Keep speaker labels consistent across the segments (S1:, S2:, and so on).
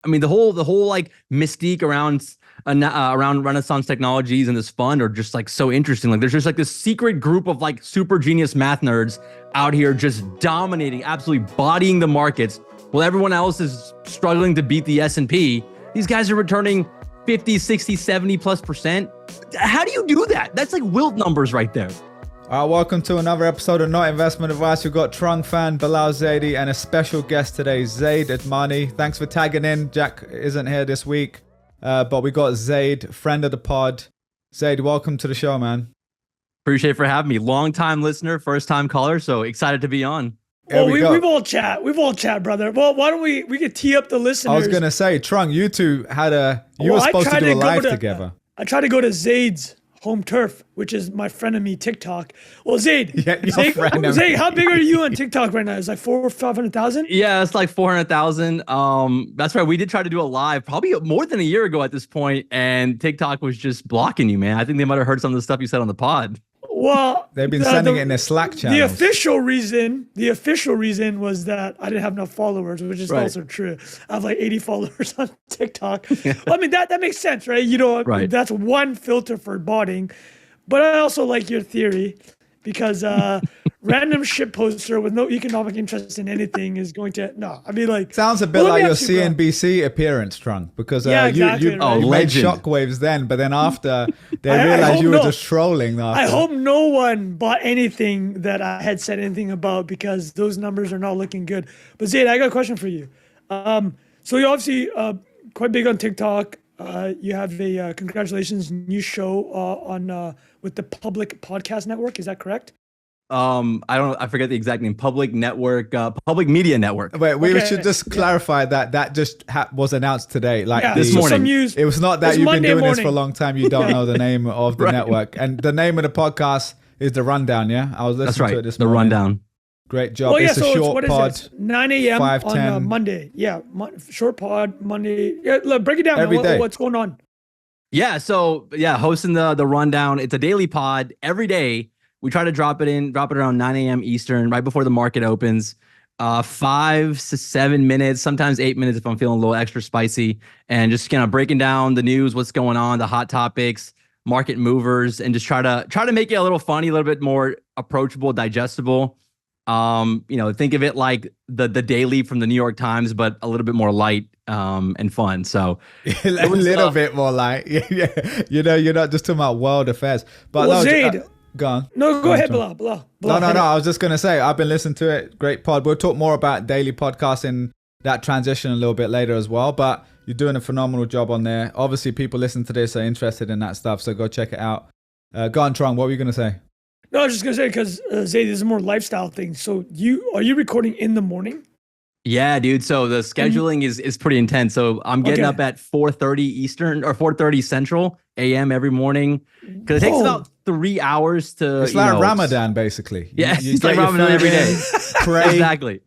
S1: I mean, the whole like mystique around Renaissance technologies and this fund are just like so interesting. Like there's just like this secret group of like super genius math nerds out here just dominating, absolutely bodying the markets while everyone else is struggling to beat the S&P. These guys are returning 50, 60, 70 plus percent. How do you do that? That's like wilt numbers right there.
S2: Welcome to another episode of Not Investment Advice. We've got Trung Phan, Bilal Zaidi, and a special guest today, Zaid Admani. Thanks for tagging in. Jack isn't here this week, but we got Zaid, friend of the pod. Zaid, welcome to the show, man.
S1: Appreciate it for having me. Long time listener, first time caller, so excited to be on.
S3: Well, we've all chat. We've all chat, brother. Well, why don't we could tee up the listeners?
S2: I was going to say, Trung, you two were supposed to do a live together.
S3: I tried to go to Zaid's home turf, which is my frenemy TikTok. Well, Zaid, Zaid, how big are you on TikTok right now? It's like 400,000 or 500,000?
S1: Yeah, it's like 400,000. That's right. We did try to do a live probably more than a year ago at this point, and TikTok was just blocking you, man. I think they might have heard some of the stuff you said on the pod.
S3: Well,
S2: they've been sending it in their Slack channels.
S3: The official reason was that I didn't have enough followers, which is also true. I have like 80 followers on TikTok. Well, I mean, that makes sense, right? You know, that's one filter for botting. But I also like your theory because random shit poster with no economic interest in anything is going to
S2: sounds a bit like your CNBC appearance, Trung, because you made shockwaves then, but then after they realized you were just trolling.
S3: I hope no one bought anything that I had said anything about because those numbers are not looking good. But Zaid, I got a question for you. So you're obviously quite big on TikTok. You have a congratulations new show on with the Public Podcast Network. Is that correct?
S1: I forget the exact name. Public Media Network.
S2: Wait, we should just clarify that just was announced today. Like
S1: this morning.
S2: It was not that you've been doing this for a long time. You don't know the name of the network. And the name of the podcast is The Rundown, yeah? I was listening to it this morning.
S1: The Rundown.
S2: Great job. It's a short pod.
S3: 9 a.m. on Monday. Yeah, short pod, Monday. Yeah, look, break it down.
S2: Every day.
S3: What's going on?
S1: Yeah, so hosting the Rundown. It's a daily pod every day. We try to drop it around 9 a.m. Eastern, right before the market opens. 5 to 7 minutes, sometimes 8 minutes if I'm feeling a little extra spicy, and just kind of breaking down the news, what's going on, the hot topics, market movers, and just try to make it a little funny, a little bit more approachable, digestible. Think of it like the Daily from the New York Times, but a little bit more light and fun. So
S2: a little bit more light. Yeah. You're not just talking about world affairs. But
S3: Zaid,
S2: go on.
S3: No, go ahead, Bilal.
S2: No. I was just going to say, I've been listening to it. Great pod. We'll talk more about daily podcasting, that transition a little bit later as well. But you're doing a phenomenal job on there. Obviously, people listen to this are interested in that stuff. So go check it out. Go on, Trung. What were you going to say?
S3: No, I was just going to say, because Zaid, this is more lifestyle thing. So are you recording in the morning?
S1: Yeah, dude. So the scheduling is pretty intense. So I'm getting up at 4:30 Eastern or 4:30 Central a.m. every morning because it takes about 3 hours to.
S2: It's like Ramadan, basically.
S1: Yeah, it's like Ramadan every day.
S2: Pray,
S1: exactly.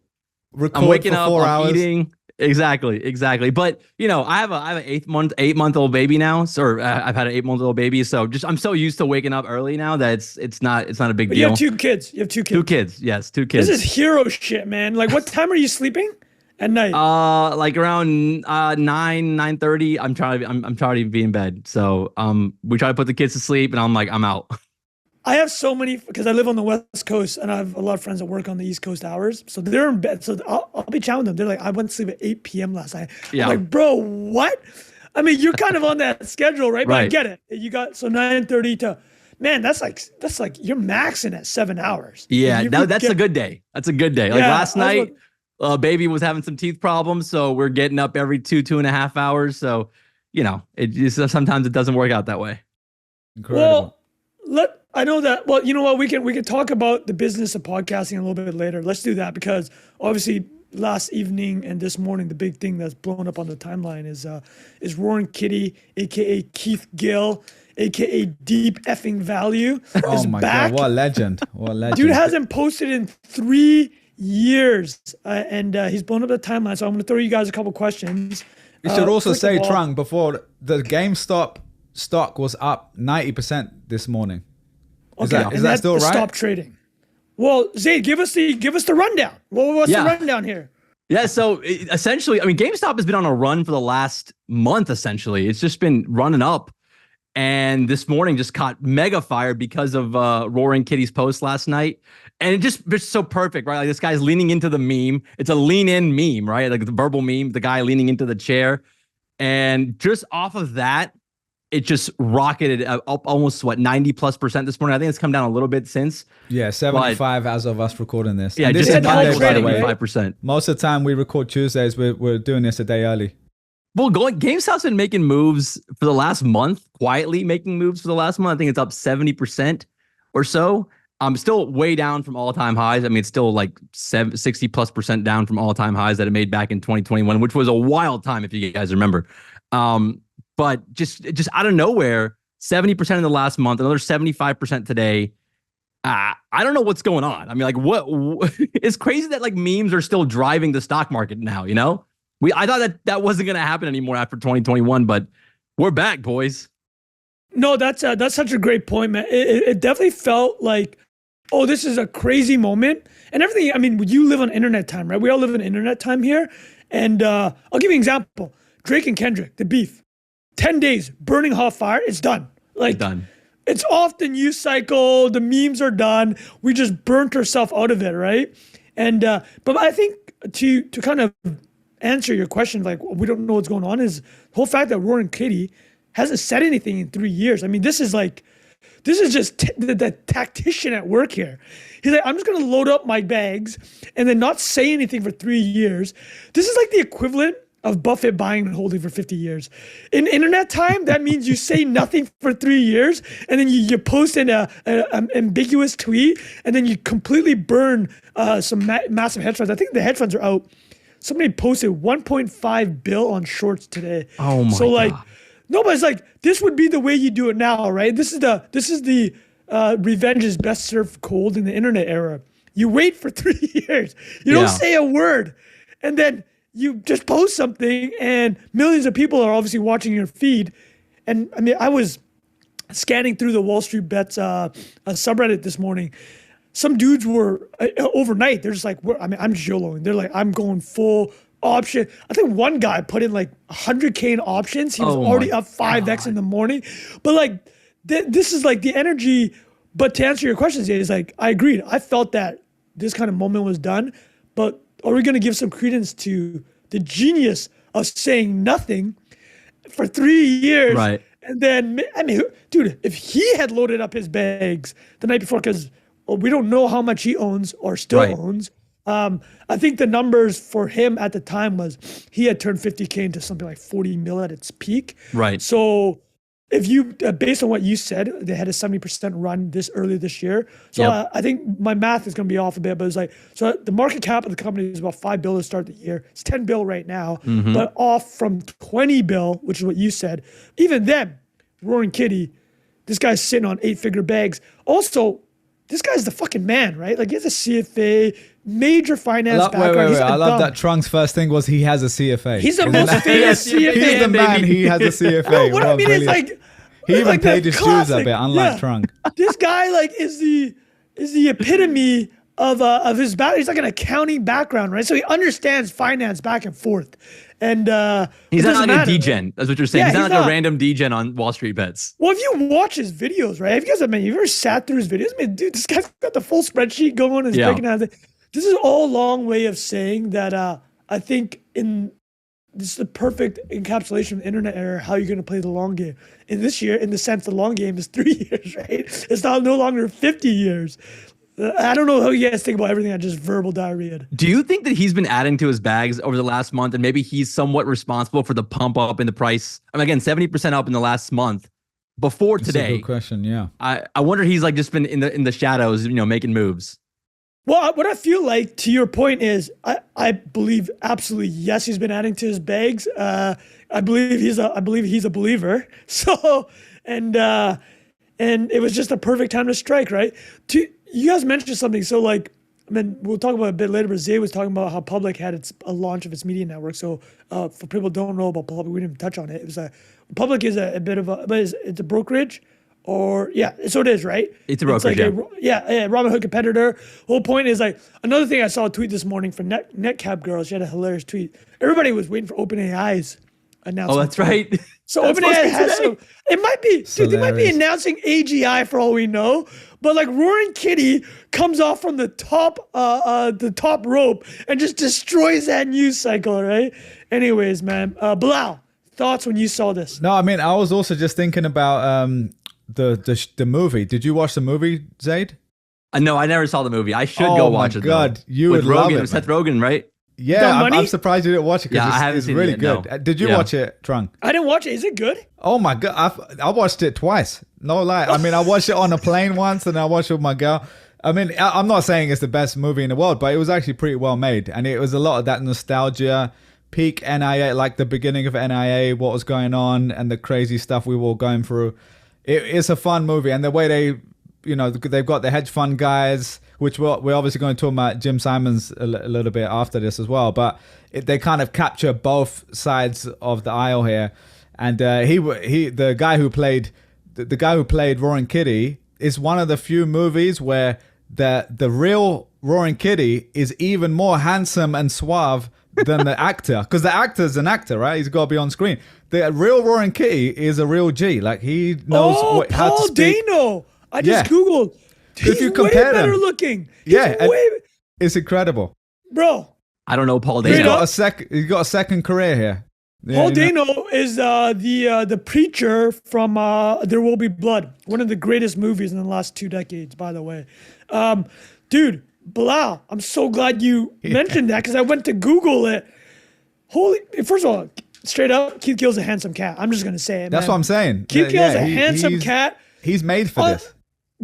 S2: Record
S1: I'm waking
S2: for
S1: up,
S2: 4
S1: I'm
S2: hours.
S1: eating. Exactly. But I have an 8-month-old baby now. So I've had an 8-month-old baby. So I'm so used to waking up early now that it's not a big deal.
S3: You have 2 kids. You have 2 kids.
S1: 2 kids. Yes, 2 kids.
S3: This is hero shit, man. Like, what time are you sleeping at night?
S1: Like around 9:30. I'm trying to be in bed. So we try to put the kids to sleep, and I'm out.
S3: I have so many because I live on the West Coast and I have a lot of friends that work on the East Coast hours. So they're in bed. So I'll be chatting with them. They're like, I went to sleep at 8 p.m. last night.
S1: Yeah.
S3: I'm like, bro, what? I mean, you're kind of on that schedule, right? But I get it. You got 9:30 to, man, that's like you're maxing at 7 hours.
S1: Yeah, that's a good day. That's a good day. Like last night, baby was having some teeth problems. So we're getting up every 2.5 hours. So, sometimes it doesn't work out that way.
S2: Incredible.
S3: Well, I know that. Well, you know what? We can talk about the business of podcasting a little bit later. Let's do that because obviously last evening and this morning, the big thing that's blown up on the timeline is Roaring Kitty, aka Keith Gill, aka Deep Effing Value.
S2: Oh my God! What a legend!
S3: Dude hasn't posted in 3 years, and he's blown up the timeline. So I'm going to throw you guys a couple questions.
S2: You should also say, Trung, before the Gamestop stock was up 90% this morning. Is that still right?
S3: Stop trading. Well, Zaid, give us the rundown. What's the rundown here?
S1: Yeah, so essentially, I mean, GameStop has been on a run for the last month, essentially. It's just been running up. And this morning just caught mega fire because of Roaring Kitty's post last night. And it just so perfect, right? Like this guy's leaning into the meme. It's a lean in meme, right? Like the verbal meme, the guy leaning into the chair. And just off of that, it just rocketed up almost 90+% this morning. I think it's come down a little bit since.
S2: Yeah, 75 as of us recording this.
S1: Yeah,
S2: and this
S1: just
S2: is Monday, by the way.
S1: 75%.
S2: Most of the time we record Tuesdays, we're doing this a day early.
S1: Well, GameStop's been making moves for the last month, quietly making moves for the last month. I think it's up 70% or so. Still way down from all-time highs. I mean, it's still like 60+% down from all-time highs that it made back in 2021, which was a wild time, if you guys remember. But just out of nowhere, 70% in the last month, another 75% today. I don't know what's going on. I mean, like, what it's crazy that like memes are still driving the stock market now, you know? I thought that wasn't going to happen anymore after 2021, but we're back, boys.
S3: No, that's such a great point, man. It definitely felt like, oh, this is a crazy moment and everything. I mean, you live on internet time, right? We all live in internet time here. And I'll give you an example. Drake and Kendrick, the beef, 10 days, burning hot fire. It's done. Like,
S1: done.
S3: It's off the news cycle. The memes are done. We just burnt ourselves out of it, right? And but I think to kind of answer your question, like we don't know what's going on, is the whole fact that Roaring Kitty hasn't said anything in 3 years. I mean, this is just the tactician at work here. He's like, I'm just gonna load up my bags and then not say anything for 3 years. This is like the equivalent of Buffett buying and holding for 50 years. In internet time, that means you say nothing for 3 years and then you post in an ambiguous tweet and then you completely burn some massive hedge funds. I think the hedge funds are out. Somebody posted 1.5 bill on shorts today.
S1: Oh my God.
S3: So like, no, but it's like, this would be the way you do it now, right? This is the revenge is best served cold in the internet era. You wait for 3 years. You don't say a word. And then you just post something and millions of people are obviously watching your feed. And I mean, I was scanning through the Wall Street Bets subreddit this morning. Some dudes were overnight. They're just like, I'm just YOLOing. They're like, I'm going full option. I think one guy put in like 100K in options. He was already up 5x in the morning. But like, this is like the energy. But to answer your questions, is like, I agreed. I felt that this kind of moment was done. But are we going to give some credence to the genius of saying nothing for 3 years?
S1: Right.
S3: And then, I mean, dude, if he had loaded up his bags the night before, because we don't know how much he owns or still owns. I think the numbers for him at the time was he had turned 50K into something like 40 mil at its peak. Right. So if you, based on what you said, they had a 70% run this early this year. So I think my math is going to be off a bit, but it's like, so the market cap of the company is about 5 bill to start the year. It's 10 bill right now, but off from 20 bill, which is what you said. Even then, Roaring Kitty, this guy's sitting on 8-figure bags. Also, this guy's the fucking man, right? Like, he has a CFA, major finance background.
S2: Wait. I love that Trunk's first thing was he has a CFA.
S3: He's the most famous CFA.
S2: He's the man. He has a CFA.
S3: No, what I mean is like,
S2: he even
S3: like
S2: paid his dues a bit, unlike Trunk.
S3: This guy like is the epitome of his background. He's like an accounting background, right? So he understands finance back and forth. And
S1: he's not like a degen. That's what you're saying.
S3: Yeah,
S1: he's not like a random degen on Wall Street Bets.
S3: Well, if you watch his videos, right? If you guys have you ever sat through his videos? I mean, dude, this guy's got the full spreadsheet going and breaking down. This is all a long way of saying that I think this is the perfect encapsulation of the internet era, how you're going to play the long game. In this year, in the sense, the long game is 3 years, right? It's no longer 50 years. I don't know how you guys think about everything I just verbal diarrhea.
S1: Do you think that he's been adding to his bags over the last month and maybe he's somewhat responsible for the pump up in the price? I mean, again, 70% up in the last month before today.
S2: That's a good question, yeah.
S1: I wonder he's like just been in the shadows, making moves.
S3: Well, what I feel like, to your point, is I believe absolutely yes, he's been adding to his bags. I believe he's a believer. So and it was just a perfect time to strike, right? You guys mentioned something. So like, I mean, we'll talk about it a bit later, but Zaid was talking about how Public had a launch of its media network. So for people who don't know about Public, we didn't touch on it. It was Public is a bit of but it's a brokerage Or yeah, so it is, right?
S1: It's a brokerage,
S3: yeah, Robinhood competitor. Whole point is like another thing I saw a tweet this morning from Netcap Girl. She had a hilarious tweet. Everybody was waiting for OpenAI's announcement.
S1: Oh, that's right.
S3: So OpenAI has some. It might be, dude. They might be announcing AGI for all we know. But like Roaring Kitty comes off from the top rope and just destroys that news cycle, right? Anyways, man, Bilal, thoughts when you saw this?
S2: No, I mean I was also just thinking about the movie. Did you watch the movie, Zaid?
S1: No, I never saw the movie. I should go watch it.
S2: Oh my God, you
S1: with
S2: would
S1: Rogan,
S2: love it.
S1: Seth Rogen, right?
S2: Yeah, I'm surprised you didn't watch it because
S1: I haven't
S2: it's
S1: seen
S2: really
S1: it yet,
S2: good.
S1: no.
S2: Did you watch it, Trung?
S3: I didn't watch it. Is it good?
S2: Oh my God, I watched it twice. No lie. I mean, I watched it on a plane once, and I watched it with my girl. I mean, I'm not saying it's the best movie in the world, but it was actually pretty well made, and it was a lot of that nostalgia, peak NIA, like the beginning of NIA, what was going on, and the crazy stuff we were going through. It's a fun movie, and the way they've got the hedge fund guys, which we're obviously going to talk about Jim Simons a little bit after this as well, but they kind of capture both sides of the aisle here. And the guy who played Roaring Kitty is one of the few movies where the real Roaring Kitty is even more handsome and suave than the actor, because the actor's an actor, right? He's got to be on screen. The real Roaring Kitty is a real G. Like he knows how to speak.
S3: Paul Dano. I just Googled.
S2: If you compare
S3: way better
S2: them,
S3: looking.
S2: It's incredible,
S3: bro.
S1: I don't know Paul Dano.
S2: He's got a second career here. Yeah,
S3: Paul Dano is the preacher from There Will Be Blood, one of the greatest movies in the last 2 decades, by the way. Dude, Bilal, I'm so glad you mentioned that because I went to Google it. First of all, straight up, Keith Gill's a handsome cat. I'm just gonna say it.
S2: That's what I'm saying.
S3: Keith Gill's a handsome cat.
S2: He's made for this.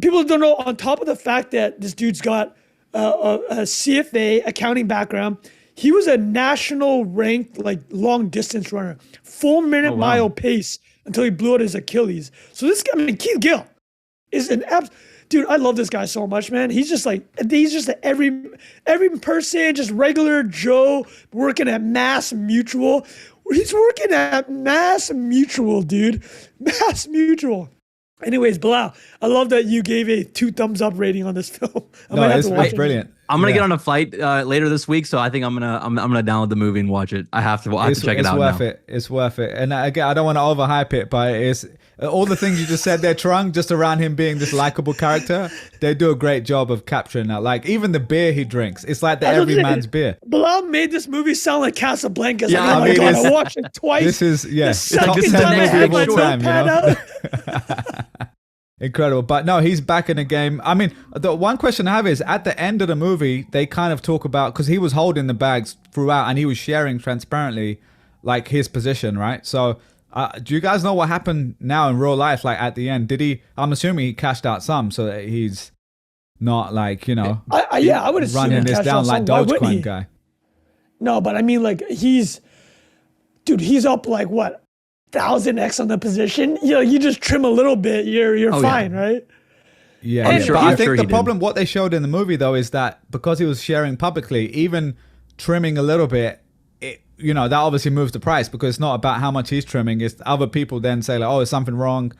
S3: People don't know. On top of the fact that this dude's got a CFA accounting background, he was a national ranked like long distance runner, 4 minute mile pace until he blew out his Achilles. So this guy, I mean, Keith Gill is an dude. I love this guy so much, man. He's just every person, just regular Joe working at Mass Mutual. He's working at Mass Mutual, dude. Mass Mutual. Anyways, Bilal, I love that you gave a 2 thumbs up rating on this film.
S2: It's brilliant.
S1: I'm gonna get on a flight later this week, so I think I'm gonna download the movie and watch it. I have to check it out.
S2: It's worth it. And again, I don't want to overhype it, but it's all the things you just said there, Trung, just around him being this likable character. They do a great job of capturing that. Like even the beer he drinks, it's like the everyman's beer.
S3: Bilal made this movie sound like Casablanca.
S1: Yeah,
S3: oh my God, I watched it twice.
S2: This is top 10 movie of all time. You know? Incredible. But no, he's back in the game. I mean, the one question I have is at the end of the movie, they kind of talk about, because he was holding the bags throughout and he was sharing transparently like his position, right? So do you guys know what happened now in real life? Like at the end, I'm assuming he cashed out some so that he's not like, I would assume running this down like Dogecoin guy.
S3: No, but I mean like he's up like what? 1000x on the position, you just trim a little bit, you're fine, right?
S2: Yeah, but I think the problem, what they showed in the movie though, is that because he was sharing publicly, even trimming a little bit, that obviously moves the price because it's not about how much he's trimming. It's other people then say like, oh, is something wrong?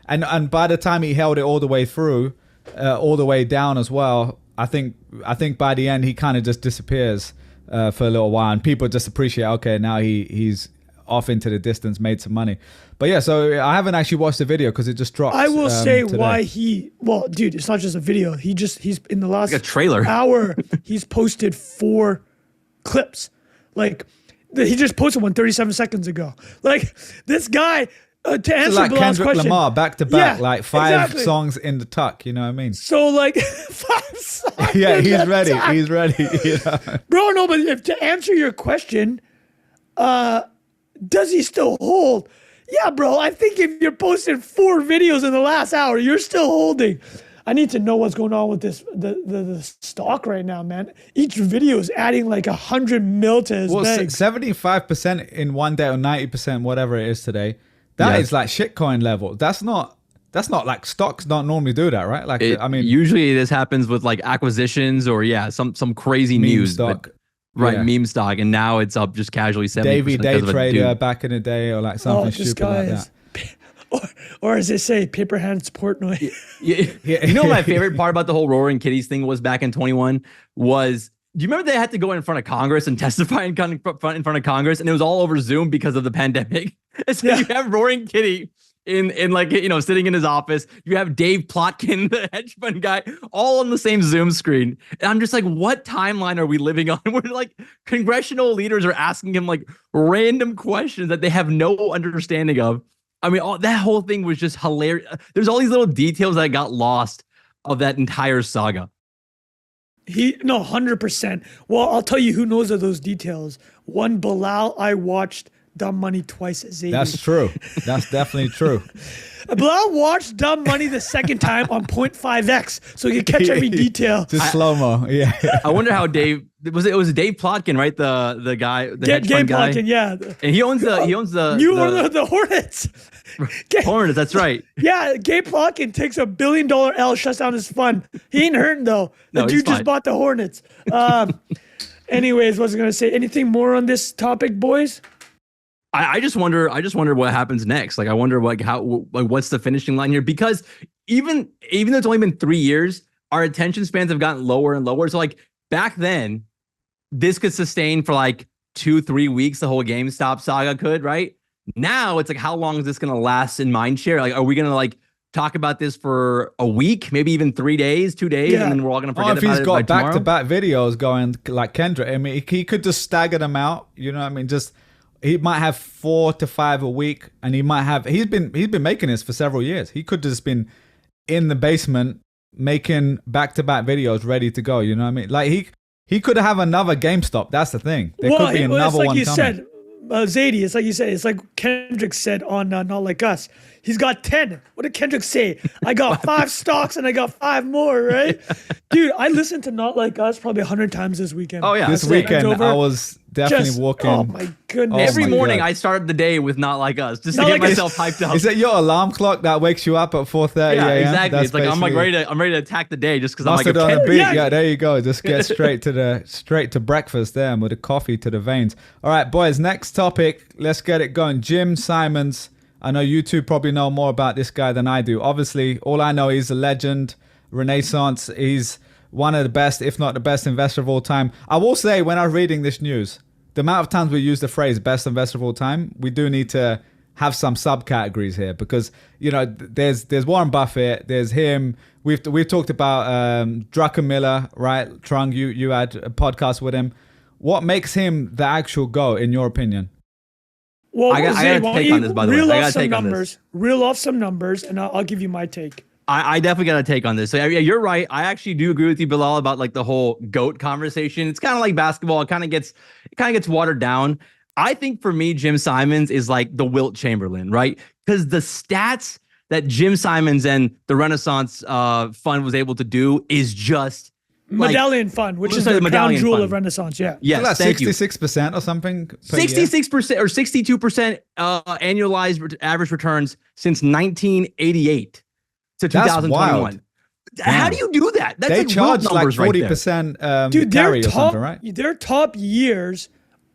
S2: And by the time he held it all the way through, all the way down as well, I think by the end he kind of just disappears for a little while, and people just appreciate, okay, now he's off into the distance, made some money. But yeah, so I haven't actually watched the video because it just dropped.
S3: I will say today. Why dude, it's not just a video. He's in the last
S1: like a trailer
S3: hour, he's posted 4 clips. Like he just posted one 37 seconds ago. Like this guy, to answer
S2: like
S3: Bilal's
S2: Kendrick
S3: question,
S2: Lamar back to back, like 5 songs in the tuck. You know what I mean?
S3: So like 5 songs.
S2: Yeah, he's ready. He's ready.
S3: Bro, no, but to answer your question, does he still hold? Yeah, bro. I think if you're posting 4 videos in the last hour, you're still holding. I need to know what's going on with the stock right now, man. Each video is adding like 100 mil to his bag.
S2: 75% in one day or 90%, whatever it is today. That is like shitcoin level. That's not like stocks don't normally do that, right? Like
S1: usually this happens with like acquisitions or some crazy news
S2: stock.
S1: Meme stock, and now it's up just casually 70%.
S2: Davey Day Trader back in the day, or like something stupid like that.
S3: or as they say, paper hands Portnoy.
S1: Yeah. You know, my favorite part about the whole Roaring Kitties thing was back in 21 was, do you remember they had to go in front of Congress and testify in front of Congress, and it was all over Zoom because of the pandemic? And so you have Roaring Kitty in like, you know, sitting in his office. You have Dave Plotkin, the hedge fund guy, all on the same Zoom screen. And I'm just like, what timeline are we living on? Where like congressional leaders are asking him like random questions that they have no understanding of. I mean, that whole thing was just hilarious. There's all these little details that got lost of that entire saga.
S3: 100%. Well, I'll tell you who knows of those details. One, Bilal, I watched Dumb Money twice as Zaidi.
S2: That's true. That's definitely true.
S3: Bilal watched Dumb Money the second time on 0.5x, so you catch every detail.
S2: Just slow-mo. Yeah.
S1: I wonder how Dave it was Dave Plotkin, right? The guy, the hedge fund guy.
S3: Plotkin, yeah.
S1: And he owns the
S3: Hornets.
S1: Hornets, that's right.
S3: Yeah, Gabe Plotkin takes $1 billion L, shuts down his fund. He ain't hurting though. The dude just bought the Hornets. Anyways, was I gonna say anything more on this topic, boys?
S1: I just wonder what happens next. Like, I wonder what's the finishing line here? Because even though it's only been 3 years, our attention spans have gotten lower and lower. So like back then, this could sustain for like 2-3 weeks. The whole GameStop saga could, right? Now it's like, how long is this going to last in mindshare? Like, are we going to like talk about this for a week, maybe even 3 days, 2 days, and then we're all going to forget about it?
S2: If he's got
S1: tomorrow?
S2: back-to-back videos going like Kendrick, I mean, he could just stagger them out. You know what I mean? He might have 4 to 5 a week, and he's been making this for several years. He could just been in the basement making back-to-back videos ready to go. You know what I mean? Like he could have another GameStop. That's the thing. There could be another one coming. It's like you said,
S3: Zaidi, it's like you said, it's like Kendrick said on Not Like Us. He's got 10. What did Kendrick say? I got 5 stocks and I got 5 more, right? Dude, I listened to Not Like Us probably 100 times this weekend.
S1: Oh, yeah.
S2: This weekend, I was definitely walking.
S3: Oh, my goodness.
S1: Every morning, I started the day with Not Like Us, just to get myself hyped up.
S2: Is it your alarm clock that wakes you up at 4:30 a.m.?
S1: Yeah, exactly. It's like, I'm ready to attack the day just because I'm like,
S2: on a beat. Yeah, there you go. Just get straight to breakfast there, and with a coffee to the veins. All right, boys, next topic. Let's get it going. Jim Simons. I know you two probably know more about this guy than I do. Obviously, all I know, he's a legend, Renaissance. He's one of the best, if not the best investor of all time. I will say, when I was reading this news, the amount of times we use the phrase best investor of all time, we do need to have some subcategories here, because, you know, there's Warren Buffett, there's him. We've talked about Druckenmiller, right? Trung, you had a podcast with him. What makes him the actual GOAT, in your opinion?
S3: Well,
S1: I got to take on this, by the way. I got to take on this.
S3: Reel off some numbers, and I'll give you my take.
S1: I definitely got to take on this. So yeah, you're right. I actually do agree with you, Bilal, about like the whole GOAT conversation. It's kind of like basketball. It kind of gets watered down. I think for me, Jim Simons is like the Wilt Chamberlain, right? Because the stats that Jim Simons and the Renaissance Fund was able to do is just
S3: Medallion Fund, which is the crown jewel of Renaissance. Yeah.
S1: Yes.
S2: Like 66% or something.
S1: 66% or 62% annualized average returns since 1988 to 2021. How do you do that? That's
S2: they
S1: like
S2: charge like
S1: 40%
S2: right dude, carry or something, right?
S3: Their top years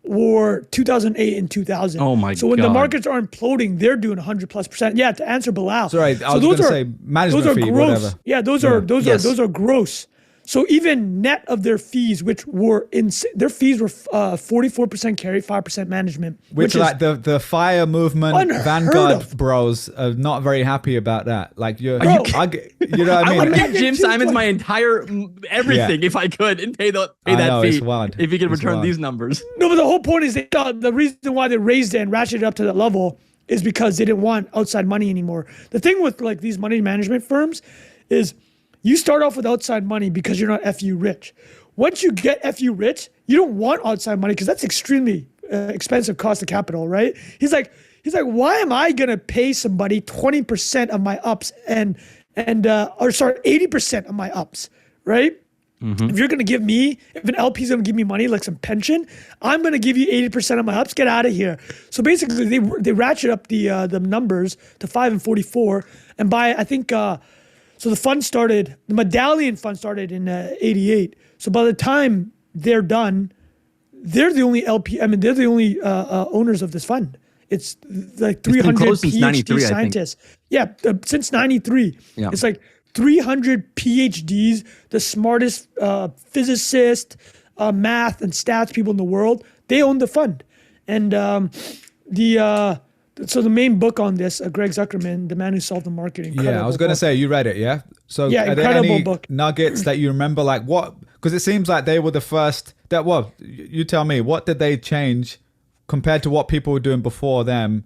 S3: were 2008 and 2000.
S1: Oh my God.
S3: So when the markets are imploding, they're doing 100+%. Yeah, to answer Bilal.
S2: Sorry, I was going to say management fee,
S3: gross.
S2: whatever.
S3: Yeah, those are gross. So even net of their fees, which were their fees were 44% carry, 5% management.
S2: Which like the fire movement, Vanguard bros are not very happy about that. Like you know what I mean?
S1: I would give Jim Simons my entire everything if I could and pay that fee.
S2: It's wild.
S1: If he could return these numbers.
S3: No, but the whole point is the reason why they raised it and ratcheted it up to that level is because they didn't want outside money anymore. The thing with like these money management firms is, you start off with outside money because you're not FU rich. Once you get FU rich, you don't want outside money because that's extremely expensive cost of capital, right? He's like, why am I gonna pay somebody 20% of my ups or 80% of my ups, right? Mm-hmm. If you're gonna give me, if an LP is gonna give me money like some pension, I'm gonna give you 80% of my ups. Get out of here. So basically, they ratchet up the numbers to 5 and 44, and by I think. So the Medallion Fund started in 88. So by the time they're done, they're the only LP. I mean, they're the only owners of this fund. it's like
S1: been
S3: 300
S1: closed since
S3: PhD
S1: 93, I think.
S3: scientists. Yeah, since 93.
S1: Yeah.
S3: It's like 300 PhDs, the smartest physicists, math and stats people in the world. They own the fund. And so the main book on this, Greg Zuckerman, the man who solved the market.
S2: Yeah, I was going to say, you read it, yeah? So
S3: yeah,
S2: are there
S3: incredible
S2: any
S3: book.
S2: nuggets that you remember, like what, because it seems like they were the first, that, well, you tell me, what did they change compared to what people were doing before them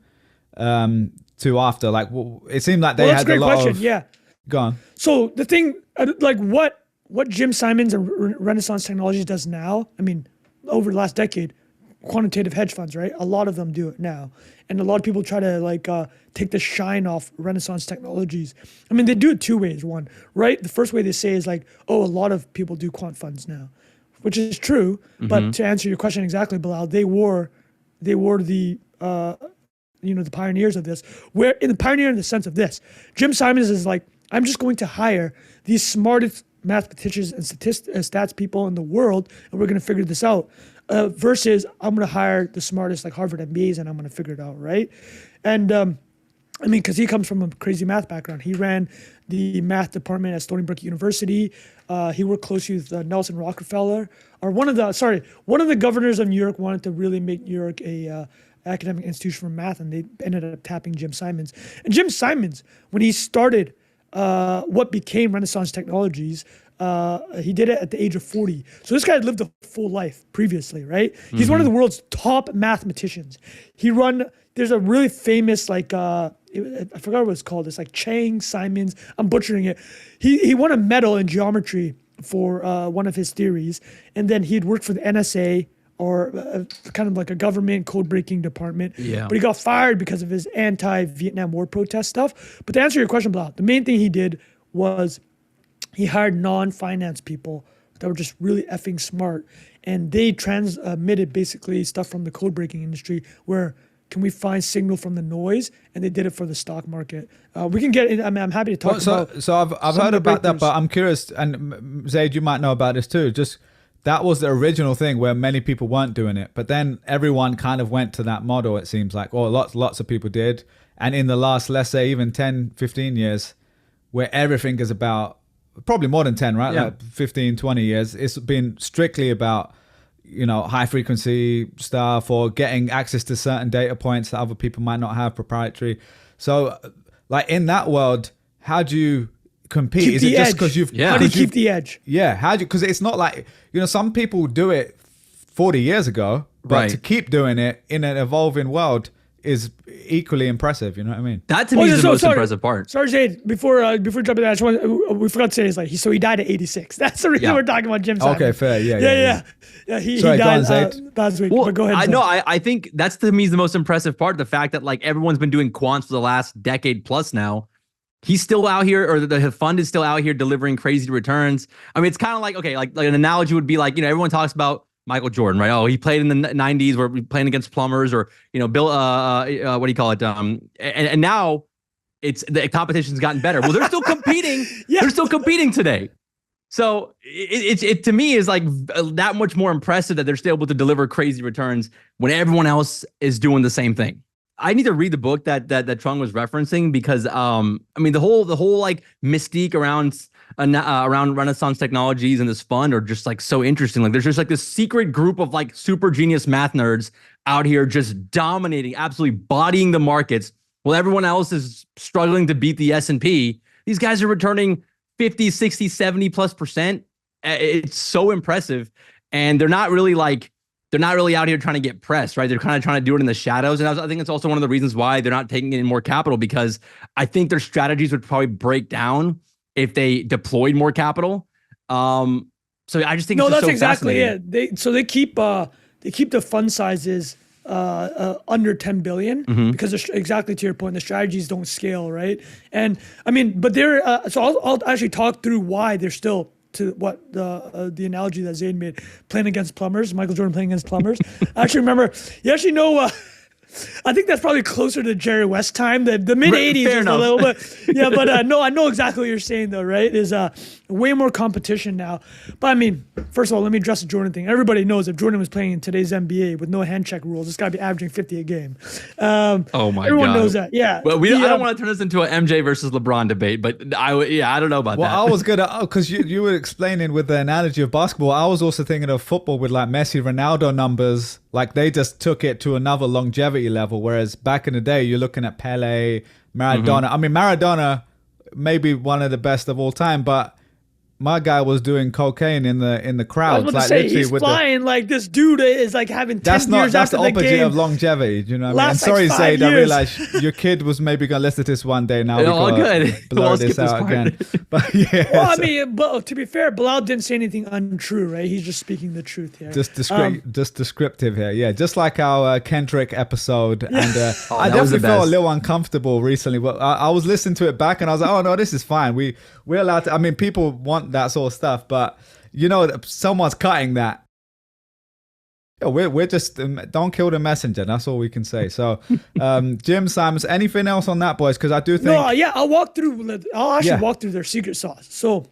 S2: to after? Like, it seemed like they
S3: That's
S2: had
S3: a great
S2: a lot
S3: question.
S2: of...
S3: Yeah.
S2: Go on.
S3: So the thing, like what Jim Simons and Renaissance Technologies does now, I mean, over the last decade, quantitative hedge funds, right? A lot of them do it now. And a lot of people try to like take the shine off Renaissance Technologies. I mean, they do it two ways. One, right? The first way they say is like, oh, a lot of people do quant funds now, which is true. But to answer your question exactly, Bilal, they were the the pioneers of this. Where in the pioneer in the sense of this, Jim Simons is like, I'm just going to hire these smartest mathematicians and stats people in the world, and we're going to figure this out. Versus I'm going to hire the smartest like Harvard MBAs and I'm going to figure it out, right? And I mean, because he comes from a crazy math background. He ran the math department at Stony Brook University. He worked closely with Nelson Rockefeller, or one of the governors of New York wanted to really make New York a academic institution for math, and they ended up tapping Jim Simons. And Jim Simons, when he started what became Renaissance Technologies, he did it at the age of 40. So this guy had lived a full life previously, right? He's one of the world's top mathematicians. There's a really famous, like, I forgot what it's called. It's like Chang Simons. I'm butchering it. He won a medal in geometry for one of his theories. And then he'd worked for the NSA, or kind of like a government code-breaking department.
S1: Yeah.
S3: But he got fired because of his anti-Vietnam War protest stuff. But to answer your question, Bilal, the main thing he did was he hired non-finance people that were just really effing smart. And they transmitted basically stuff from the code-breaking industry where can we find signal from the noise? And they did it for the stock market. We can get in, I'm happy to talk about.
S2: So I've heard about that, but I'm curious, and Zaid, you might know about this too. Just that was the original thing where many people weren't doing it, but then everyone kind of went to that model, it seems like, or lots of people did. And in the last, let's say even 10, 15 years, where everything is about, probably more than 10, right?
S1: Yeah.
S2: Like 15, 20 years, it's been strictly about, high frequency stuff or getting access to certain data points that other people might not have, proprietary. So like in that world, how do you compete?
S3: Keep
S2: Is
S3: the
S2: it just
S3: edge.
S2: because you've...
S3: How do you keep the edge?
S2: Yeah, how do you... Because it's not like, some people do it 40 years ago, but
S1: Right.
S2: to keep doing it in an evolving world is equally impressive. You know what I mean?
S1: That to me is the most impressive part.
S3: Sorry, Zaid. Before jumping in, we forgot to say is like he died at 86. That's the reason we're talking about Jim Simons.
S2: Okay, fair. Yeah.
S3: He
S2: Sorry, go on,
S3: died
S2: Zaid.
S3: last week.
S1: Well,
S3: But go ahead.
S1: I think that's to me is the most impressive part. The fact that like everyone's been doing quants for the last decade plus now. He's still out here, or the fund is still out here delivering crazy returns. I mean, it's kind of like, okay, like an analogy would be like, everyone talks about Michael Jordan, right? Oh, he played in the 90s where we playing against plumbers, or, Bill, what do you call it? And now it's the competition's gotten better. Well, they're still competing.
S3: Yeah.
S1: They're still competing today. So it to me is like that much more impressive that they're still able to deliver crazy returns when everyone else is doing the same thing. I need to read the book that Trung was referencing because I mean the whole like mystique around Renaissance Technologies and this fund are just like so interesting. Like there's just like this secret group of like super genius math nerds out here just dominating, absolutely bodying the markets while everyone else is struggling to beat the S&P. These guys are returning 50, 60, 70+%. It's so impressive. And they're not really out here trying to get pressed, right? They're kind of trying to do it in the shadows. And I think it's also one of the reasons why they're not taking in more capital, because I think their strategies would probably break down if they deployed more capital. So I just think it's just
S3: that's
S1: so
S3: exactly
S1: fascinating.
S3: it. They keep the fund sizes under 10 billion because exactly to your point, the strategies don't scale, right? And I mean, but they're so I'll actually talk through why they're still, to what the analogy that Zaid made, playing against plumbers, Michael Jordan playing against plumbers. I actually remember, I think that's probably closer to Jerry West time. The mid 80s is a little bit. Yeah, but no, I know exactly what you're saying though, right? Is way more competition now. But I mean, first of all, let me address the Jordan thing. Everybody knows if Jordan was playing in today's NBA with no hand check rules, it's got to be averaging 50 a game.
S1: Oh my
S3: everyone
S1: God.
S3: knows that. Yeah.
S1: Well, I don't want to turn this into an MJ versus LeBron debate, but I don't know about that.
S2: Well, I was gonna, because you were explaining with the analogy of basketball. I was also thinking of football with like Messi, Ronaldo numbers. Like they just took it to another longevity level. Whereas back in the day, you're looking at Pele, Maradona. I mean, Maradona, maybe one of the best of all time, but my guy was doing cocaine in the crowd.
S3: I was about to say, he's flying like this dude is like having 10 years after the game. That's the opposite of
S2: longevity. Do you know what I mean? And sorry, Zaid, I realized your kid was maybe going to listen to this one day. Now we got blur this out again. But yeah.
S3: Well, I mean, but to be fair, Bilal didn't say anything untrue, right? He's just speaking the truth here.
S2: Just descriptive here. Yeah, just like our Kendrick episode. And I definitely felt a little uncomfortable recently. But I was listening to it back and I was like, oh no, this is fine. We're allowed to, I mean, people want that sort of stuff, but you know, someone's cutting that. Yeah, we're just, don't kill the messenger. That's all we can say. So, Jim, Simons, anything else on that, boys? Because I do think.
S3: No, yeah, I'll actually walk through their secret sauce. So,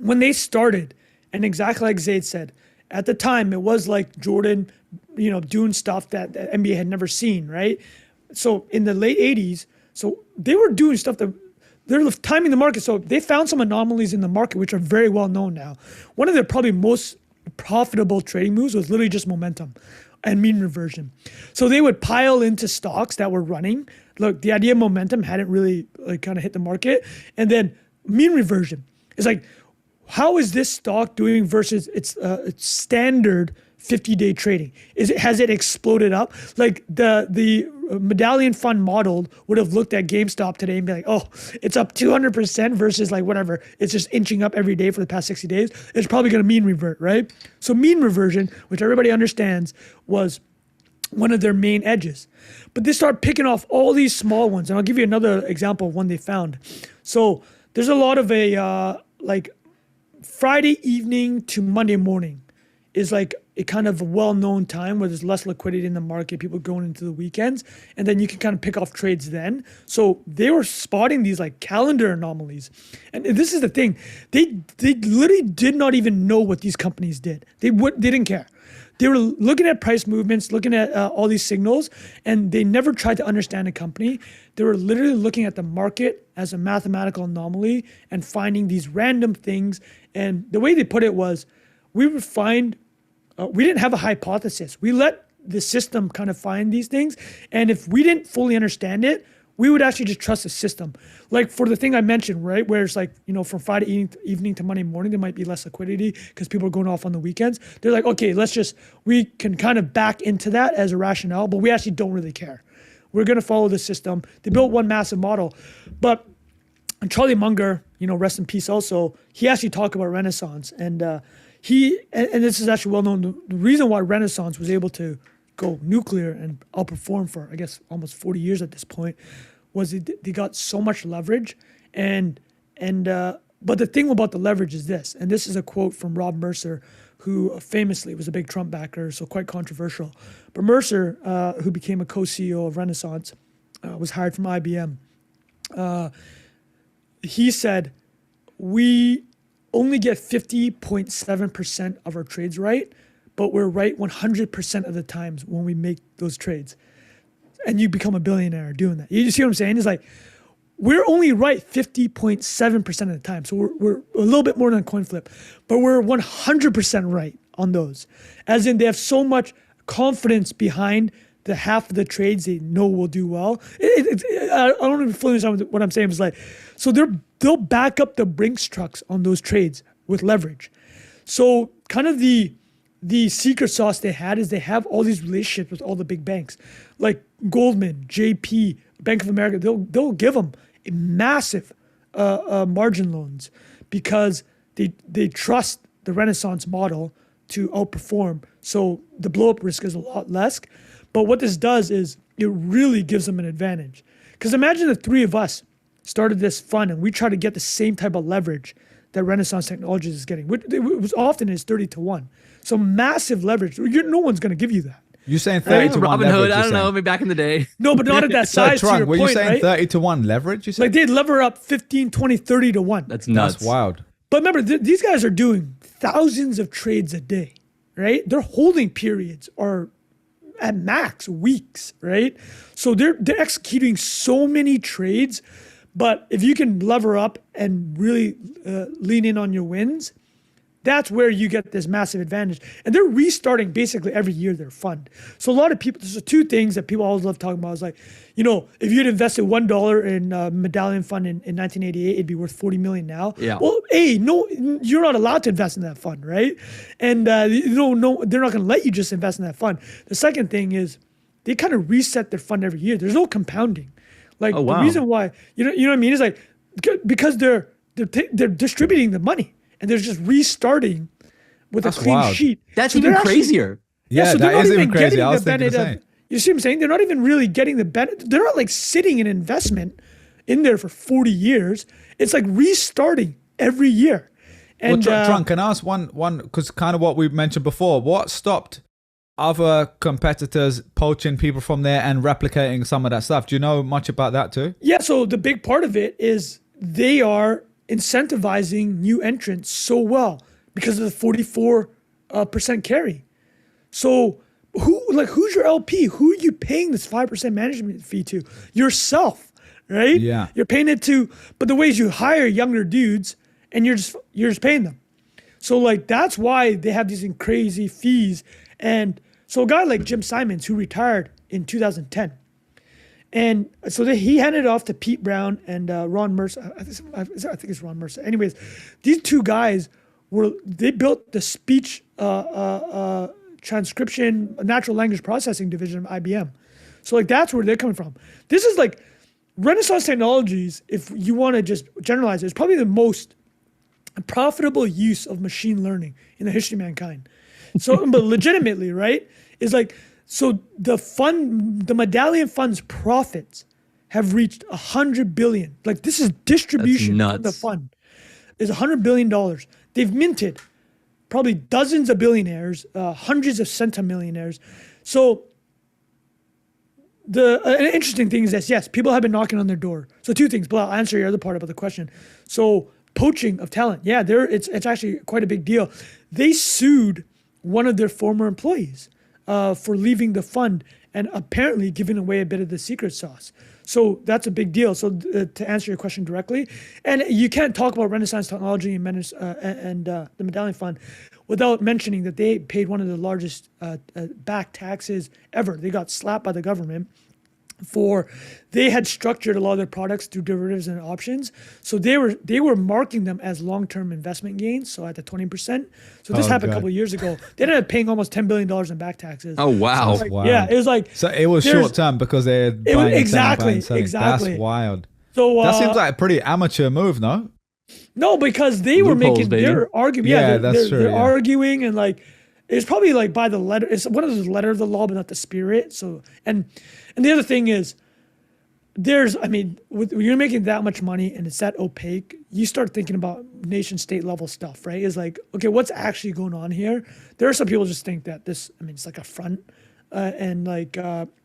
S3: when they started, and exactly like Zaid said, at the time, it was like Jordan, doing stuff that the NBA had never seen, right? So, in the late 80s, so they were doing stuff that they're timing the market. So they found some anomalies in the market, which are very well known now. One of their probably most profitable trading moves was literally just momentum and mean reversion. So they would pile into stocks that were running. Look, the idea of momentum hadn't really kind of hit the market. And then mean reversion is like, how is this stock doing versus its standard 50-day trading? Has it exploded up? Like the medallion fund modeled would have looked at GameStop today and be like, oh, it's up 200% versus like whatever. It's just inching up every day for the past 60 days. It's probably going to mean revert, right? So mean reversion, which everybody understands, was one of their main edges. But they start picking off all these small ones. And I'll give you another example of one they found. So there's a lot of like Friday evening to Monday morning is like a kind of a well-known time where there's less liquidity in the market, people going into the weekends, and then you can kind of pick off trades then. So they were spotting these like calendar anomalies. And this is the thing, they literally did not even know what these companies did. They didn't care. They were looking at price movements, looking at all these signals, and they never tried to understand a company. They were literally looking at the market as a mathematical anomaly and finding these random things. And the way they put it was, we would find, we didn't have a hypothesis. We let the system kind of find these things. And if we didn't fully understand it, we would actually just trust the system. Like for the thing I mentioned, right, where it's like, from Friday evening to Monday morning, there might be less liquidity because people are going off on the weekends. They're like, okay, we can kind of back into that as a rationale, but we actually don't really care. We're going to follow the system. They built one massive model. But Charlie Munger, rest in peace also, he actually talked about Renaissance. And and this is actually well known, the reason why Renaissance was able to go nuclear and outperform for, I guess, almost 40 years at this point, was they got so much leverage. But the thing about the leverage is this, and this is a quote from Rob Mercer, who famously was a big Trump backer, so quite controversial. But Mercer, who became a co-CEO of Renaissance, was hired from IBM. He said, we only get 50.7% of our trades right, but we're right 100% of the times when we make those trades. And you become a billionaire doing that. You see what I'm saying? It's like, we're only right 50.7% of the time. So we're a little bit more than a coin flip, but we're 100% right on those. As in, they have so much confidence behind the half of the trades they know will do well. I don't even fully understand what I'm saying. It's like, so they'll back up the Brinks trucks on those trades with leverage. So kind of the secret sauce they had is they have all these relationships with all the big banks, like Goldman, JP, Bank of America. They'll give them a massive margin loans because they trust the Renaissance model to outperform. So the blow up risk is a lot less. But what this does is it really gives them an advantage. Because imagine the three of us started this fund and we try to get the same type of leverage that Renaissance Technologies is getting. It was often is 30 to 1. So massive leverage. No one's going to give you that.
S2: You're saying 30 to 1
S1: Robin
S2: leverage.
S1: Hood, I don't know, maybe back in the day.
S3: No, but not at that
S2: So,
S3: size.
S2: Trung,
S3: to
S2: were
S3: your
S2: you
S3: point,
S2: saying
S3: right?
S2: 30 to 1 leverage? You said?
S3: Like they'd lever up 15, 20, 30 to 1.
S1: That's nuts.
S2: That's wild.
S3: But remember, these guys are doing thousands of trades a day, right? Their holding periods are at max weeks, right? So they're executing so many trades. But if you can lever up and really lean in on your wins, that's where you get this massive advantage. And they're restarting basically every year their fund. So a lot of people, there's two things that people always love talking about. Is like, you know, if you'd invested $1 in a medallion fund in 1988, it'd be worth 40 million now.
S1: Yeah.
S3: Well, no, you're not allowed to invest in that fund, right? And no, they're not going to let you just invest in that fund. The second thing is they kind of reset their fund every year. There's no compounding. Like
S1: Oh, wow.
S3: the reason why, you know what I mean? Is like, because they're distributing the money. And they're just restarting with
S2: That's
S3: a clean
S2: wild.
S3: sheet.
S1: That's
S3: So
S1: even
S3: they're actually-
S1: crazier.
S2: Yeah,
S3: so they're
S2: that
S3: not
S2: is
S3: even
S2: even crazy.
S3: getting
S2: I was
S3: the
S2: thinking the
S3: benefit
S2: same.
S3: you see what I'm saying? They're not even really getting the benefit. They're not like sitting in investment in there for 40 years. It's like restarting every year. And
S2: Well, Trung, can I ask one, because kind of what we mentioned before, what stopped other competitors poaching people from there and replicating some of that stuff? Do you know much about that too?
S3: yeah, so the big part of it is they are incentivizing new entrants so well because of the 44% carry. So who's your LP? Who are you paying this 5% management fee to? Yourself, right?
S2: Yeah.
S3: You're paying it to, but the ways you hire younger dudes and you're just paying them. So like that's why they have these crazy fees. And so a guy like Jim Simons who retired in 2010, and so he handed it off to Pete Brown and Ron Mercer. I think it's Ron Mercer. Anyways, these two guys they built the speech transcription natural language processing division of IBM. So like that's where they're coming from. This is like Renaissance Technologies. If you want to just generalize it, it's probably the most profitable use of machine learning in the history of mankind. So, but legitimately, right, is like, so the medallion fund's profits have reached 100 billion. Like this is distribution of the fund is $100 billion. They've minted probably dozens of billionaires, hundreds of centimillionaires. So an interesting thing is this, yes, people have been knocking on their door. So two things, Bilal, I'll answer your other part about the question. So poaching of talent, yeah, it's actually quite a big deal. They sued one of their former employees for leaving the fund and apparently giving away a bit of the secret sauce. So that's a big deal. So to answer your question directly, and you can't talk about Renaissance Technology and the Medallion Fund without mentioning that they paid one of the largest back taxes ever. They got slapped by the government they had structured a lot of their products through derivatives and options. So they were marking them as long-term investment gains, so at the 20%. So this happened a couple of years ago. They ended up paying almost $10 billion in back taxes.
S1: Oh, wow.
S3: So
S2: Wow.
S3: yeah, it was like...
S2: So it was short term because they had buying
S3: exactly.
S2: That's wild.
S3: So
S2: That seems like a pretty amateur move, no?
S3: No, because they were
S1: Loopholes,
S3: making...
S1: baby.
S3: They're arguing.
S2: Yeah,
S3: Yeah,
S2: that's true,
S3: they're
S2: yeah.
S3: arguing and like... It's probably like by the letter... It's one of those letter of the law, but not the spirit. So... And the other thing is... when you're making that much money and it's that opaque, you start thinking about nation state level stuff, right? It's like, okay, what's actually going on here? There are some people just think that it's like a front and like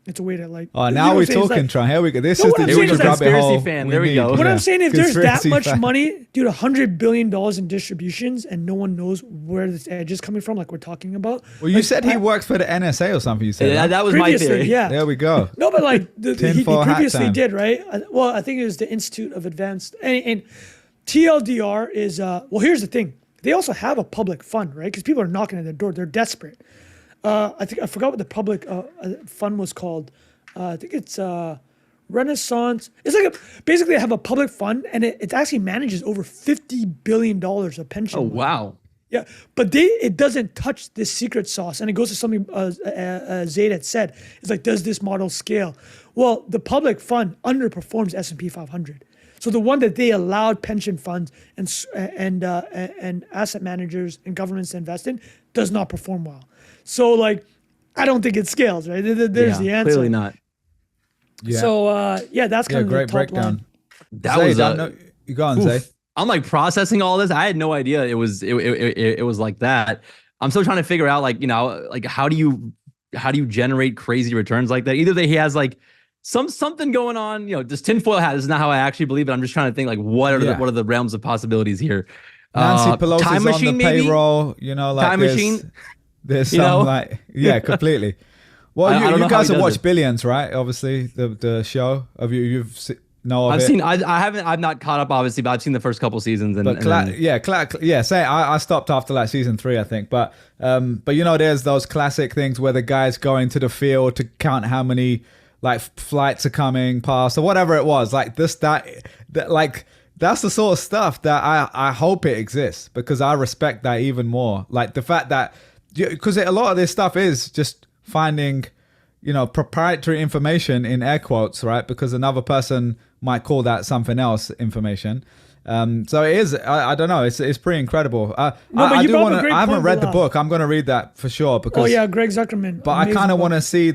S3: it's a way to like.
S2: Oh, now we're talking,
S3: like,
S2: Trung. Here we go. This
S3: No,
S2: is
S3: what
S2: the
S3: I'm saying
S2: biggest
S3: is
S2: rabbit hole.
S1: conspiracy fan. There we go.
S3: What I'm saying, if there's that
S2: Conspiracy
S3: much
S2: fan.
S3: money, dude, $100 billion in distributions, and no one knows where this edge is coming from, like we're talking about.
S2: Well, you
S3: Like,
S2: said he works for the NSA or something. You said
S1: Yeah,
S2: right?
S1: that was my
S3: previously,
S1: theory.
S3: yeah.
S2: There we go.
S3: No, but like he
S2: Tinfoil hat
S3: previously
S2: time.
S3: did, right? Well, I think it was the Institute of Advanced and TLDR is well. Here's the thing: they also have a public fund, right? Because people are knocking at their door; they're desperate. I forgot what the public fund was called. I think it's Renaissance. It's like basically they have a public fund, and it actually manages over $50 billion of pension.
S1: Oh,
S3: money.
S1: wow.
S3: Yeah, but it doesn't touch this secret sauce, and it goes to something Zaid had said. It's like, does this model scale? Well, the public fund underperforms S&P 500. So the one that they allowed pension funds and asset managers and governments to invest in does not perform well. So like, I don't think it scales, right? There's the answer.
S1: Clearly not.
S2: Yeah.
S3: So that's kind of
S2: great
S3: the top
S2: breakdown.
S3: line.
S1: That
S2: Zaid,
S1: was
S2: I know- you go on,
S1: oof.
S2: Zay.
S1: I'm like processing all this. I had no idea it was like that. I'm still trying to figure out like how do you how do you generate crazy returns like that? Either he has like something going on, this tinfoil hat. This is not how I actually believe it. I'm just trying to think like what are the realms of possibilities here?
S2: Nancy Pelosi's
S1: time machine,
S2: on the
S1: maybe?
S2: payroll, like
S1: time machine.
S2: There's some completely. Well, you guys have watched Billions, right? Obviously, the show. Have you've know of
S1: I've
S2: it?
S1: seen. I've not caught up obviously, but I've seen the first couple seasons.
S2: I stopped after like season 3, I think. But there's those classic things where the guy's going to the field to count how many like flights are coming past or whatever it was. Like that's the sort of stuff that I hope it exists, because I respect that even more. Like the fact that, because a lot of this stuff is just finding, proprietary information in air quotes, right? Because another person might call that something else information. So it is, I don't know, it's pretty incredible. I haven't read the book. I'm going to read that for sure. Because,
S3: Greg Zuckerman.
S2: But I kind of want to see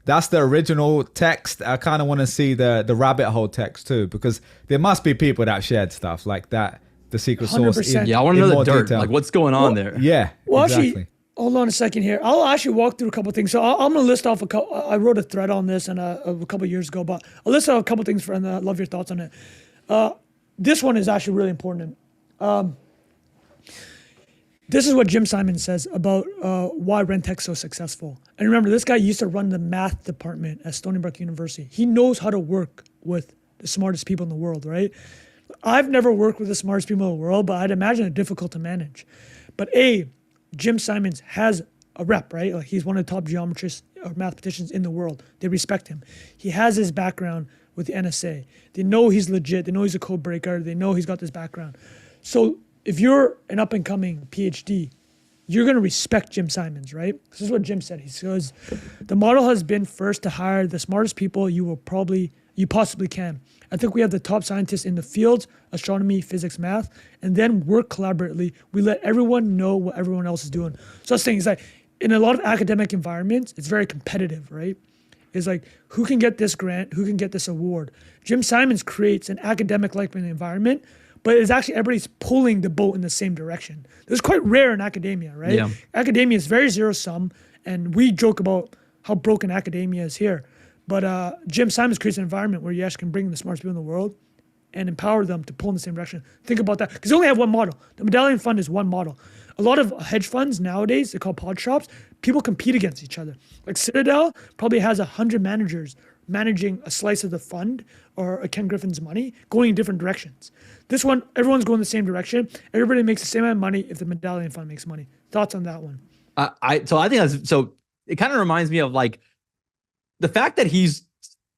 S2: that's the original text. I kind of want to see the rabbit hole text too, because there must be people that shared stuff like that. The secret
S3: 100%.
S2: source.
S1: I want to know the dirt.
S2: Detail.
S1: Like what's going on there?
S2: Yeah.
S3: Well,
S2: exactly.
S3: actually, hold on a second here. I'll actually walk through a couple things. So I'm going to list off a couple. I wrote a thread on this a couple years ago, but I'll list off a couple things and I'd love your thoughts on it. This one is actually really important. This is what Jim Simons says about why Rentec's so successful. And remember, this guy used to run the math department at Stony Brook University. He knows how to work with the smartest people in the world, right? I've never worked with the smartest people in the world, but I'd imagine it difficult to manage. But Jim Simons has a rep, right? Like he's one of the top geometrists or mathematicians in the world. They respect him. He has his background with the NSA. They know he's legit. They know he's a code breaker. They know he's got this background. So if you're an up-and-coming PhD, you're going to respect Jim Simons, right? This is what Jim said. He says, the model has been first to hire the smartest people you possibly can. I think we have the top scientists in the fields, astronomy, physics, math, and then work collaboratively. We let everyone know what everyone else is doing. So I was saying, it's like, in a lot of academic environments, it's very competitive, right? It's like, who can get this grant? Who can get this award? Jim Simons creates an academic-like environment, but it's actually everybody's pulling the boat in the same direction. This is quite rare in academia, right?
S1: Yeah.
S3: Academia is very zero-sum, and we joke about how broken academia is here. But Jim Simons creates an environment where you actually can bring the smartest people in the world and empower them to pull in the same direction. Think about that, because they only have one model. The Medallion Fund is one model. A lot of hedge funds nowadays, they're called pod shops, people compete against each other. Like Citadel probably has 100 managers managing a slice of the fund or Ken Griffin's money going in different directions. This one, everyone's going the same direction. Everybody makes the same amount of money if the Medallion Fund makes money. Thoughts on that one?
S1: I think it kind of reminds me of like the fact that he's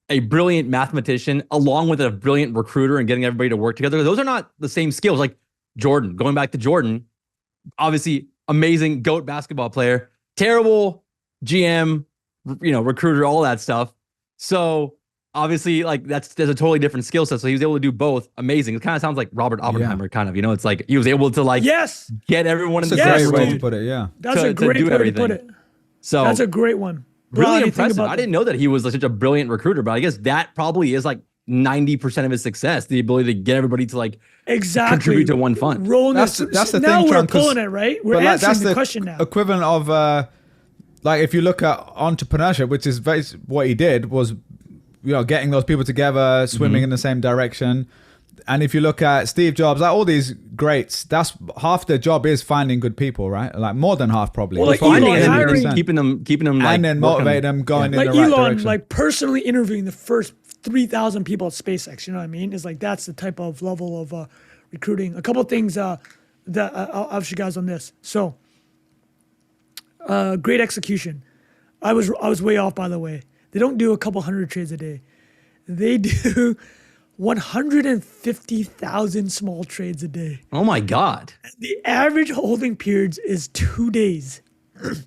S1: a brilliant mathematician along with a brilliant recruiter and getting everybody to work together. Those are not the same skills. Like Jordan, going back to Jordan, obviously amazing GOAT basketball player, terrible GM, recruiter, all that stuff. So obviously, like there's a totally different skill set. So he was able to do both. Amazing. It kind of sounds like Robert Oppenheimer, kind of. It's like he was able to like get everyone in the
S2: same
S1: room.
S2: way to put it. Yeah,
S3: that's a great way to put it. So that's a great one.
S1: Really impressive. I didn't know that he was such a brilliant recruiter, but I guess that probably is like 90% of his success, the ability to get everybody to like contribute to one fund.
S2: That's the
S3: now
S2: thing,
S3: we're pulling it, right? We're answering the question now.
S2: Equivalent of like if you look at entrepreneurship, which is what he did was, getting those people together, swimming in the same direction. And if you look at Steve Jobs, like all these greats, that's half their job is finding good people, right? Like more than half, probably.
S3: Well, like
S1: finding
S3: Elon,
S1: and keeping them like,
S2: and then motivate them going in
S3: like
S2: the right
S3: Elon,
S2: direction.
S3: like personally interviewing the first 3,000 people at SpaceX. You know what I mean? It's like that's the type of level of recruiting. A couple of things that I'll ask you guys on this. So, great execution. I was way off, by the way. They don't do a couple hundred trades a day. They do 150,000 small trades a day.
S1: Oh my God.
S3: The average holding periods is 2 days.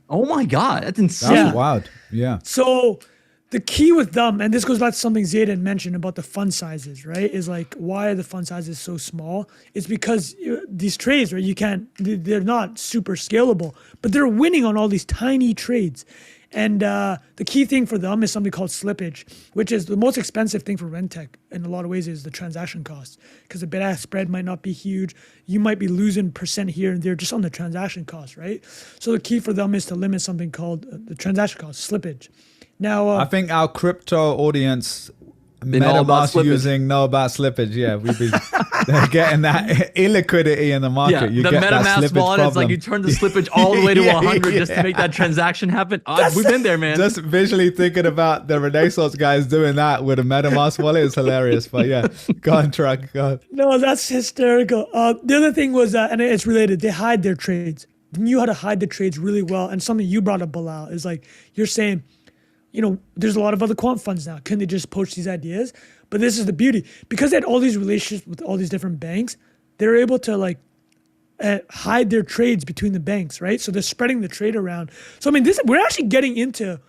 S1: Oh my God. That's insane.
S2: That's wild. Yeah.
S3: So the key with them, and this goes back to something Zaid had mentioned about the fund sizes, right? Is like, why are the fund sizes so small? It's because these trades, right? They're not super scalable, but they're winning on all these tiny trades. And the key thing for them is something called slippage, which is the most expensive thing for RenTech in a lot of ways is the transaction costs, because the bid-ask spread might not be huge. You might be losing percent here and there just on the transaction costs, right? So the key for them is to limit something called the transaction cost, slippage. Now,
S2: I think our crypto audience,
S1: They know about
S2: MetaMask
S1: slippage.
S2: using know about slippage. Yeah, we've been getting that illiquidity in the market.
S1: Yeah,
S2: You
S1: the
S2: get that
S1: MetaMask
S2: slippage
S1: wallet is like
S2: problem.
S1: you turn the slippage all the way to
S2: Yeah,
S1: 100 just to
S2: yeah.
S1: make that transaction happen. We've been there, man.
S2: Just visually thinking about the Renaissance guys doing that with a MetaMask wallet is hilarious. But yeah, go on, Truck. Go on.
S3: no, that's hysterical. The other thing was, and it's related, they hide their trades. They knew how to hide the trades really well. And something you brought up, Bilal, is like, you're saying, there's a lot of other quant funds now. Can they just poach these ideas? But this is the beauty. Because they had all these relationships with all these different banks, they're able to hide their trades between the banks, right? So they're spreading the trade around. So, I mean, we're actually getting into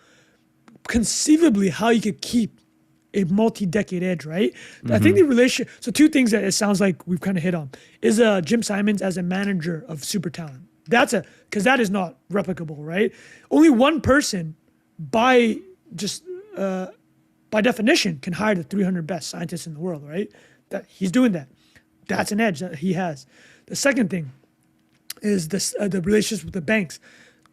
S3: conceivably how you could keep a multi-decade edge, right? I think the relationship, so two things that it sounds like we've kind of hit on is Jim Simons as a manager of super talent. Because that is not replicable, right? Only one person by definition can hire the 300 best scientists in the world, right? That he's doing that. That's an edge that he has. The second thing is the relationships with the banks.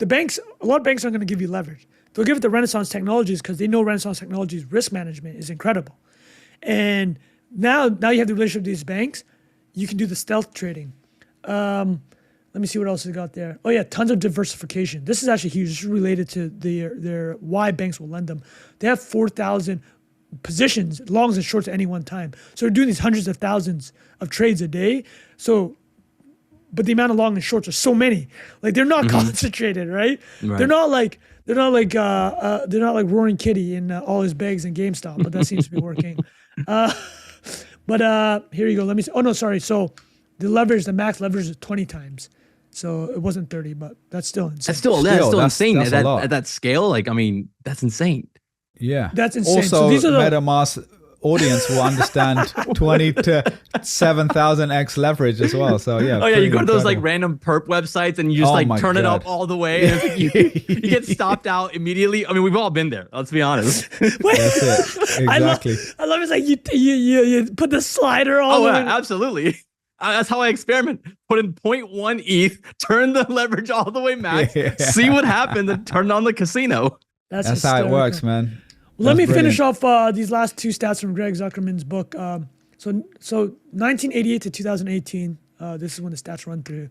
S3: A lot of banks aren't going to give you leverage. They'll give it to Renaissance Technologies because they know Renaissance Technologies risk management is incredible. And now you have the relationship with these banks. You can do the stealth trading. Let me see what else they got there. Oh yeah, tons of diversification. This is actually huge. This is related to their why banks will lend them. They have 4,000 positions, longs and shorts at any one time. So they're doing these hundreds of thousands of trades a day. So, but the amount of long and shorts are so many. Like they're not concentrated, right? They're not like Roaring Kitty in all his bags in GameStop. But that seems to be working. But here you go. Let me. Oh no, sorry. So the max leverage is 20 times. So it wasn't 30, but that's still insane.
S1: That's still insane
S2: that's a lot.
S1: at that scale. Like, I mean, that's insane.
S2: Yeah.
S3: That's insane.
S2: Also,
S3: So these are
S2: MetaMask audience will understand 20 to 7,000x leverage as well. So yeah.
S1: Oh yeah, you go to those like
S2: incredible.
S1: random perp websites and you just
S2: Oh my
S1: turn it
S2: God.
S1: up all the way. And it's like you get stopped out immediately. I mean, we've all been there. Let's be honest.
S3: Wait,
S2: That's it. Exactly.
S3: I love it's like you put the slider all
S1: Oh
S3: the
S1: yeah,
S3: way.
S1: absolutely. That's how I experiment. Put in 0.1 ETH, turn the leverage all the way max,
S2: Yeah.
S1: see what happens, and turn on the casino.
S2: That's how it
S3: hysterical.
S2: works, man.
S3: Let me
S2: That's
S3: finish off these last two stats from Greg Zuckerman's book. So 1988 to 2018. This is when the stats run through.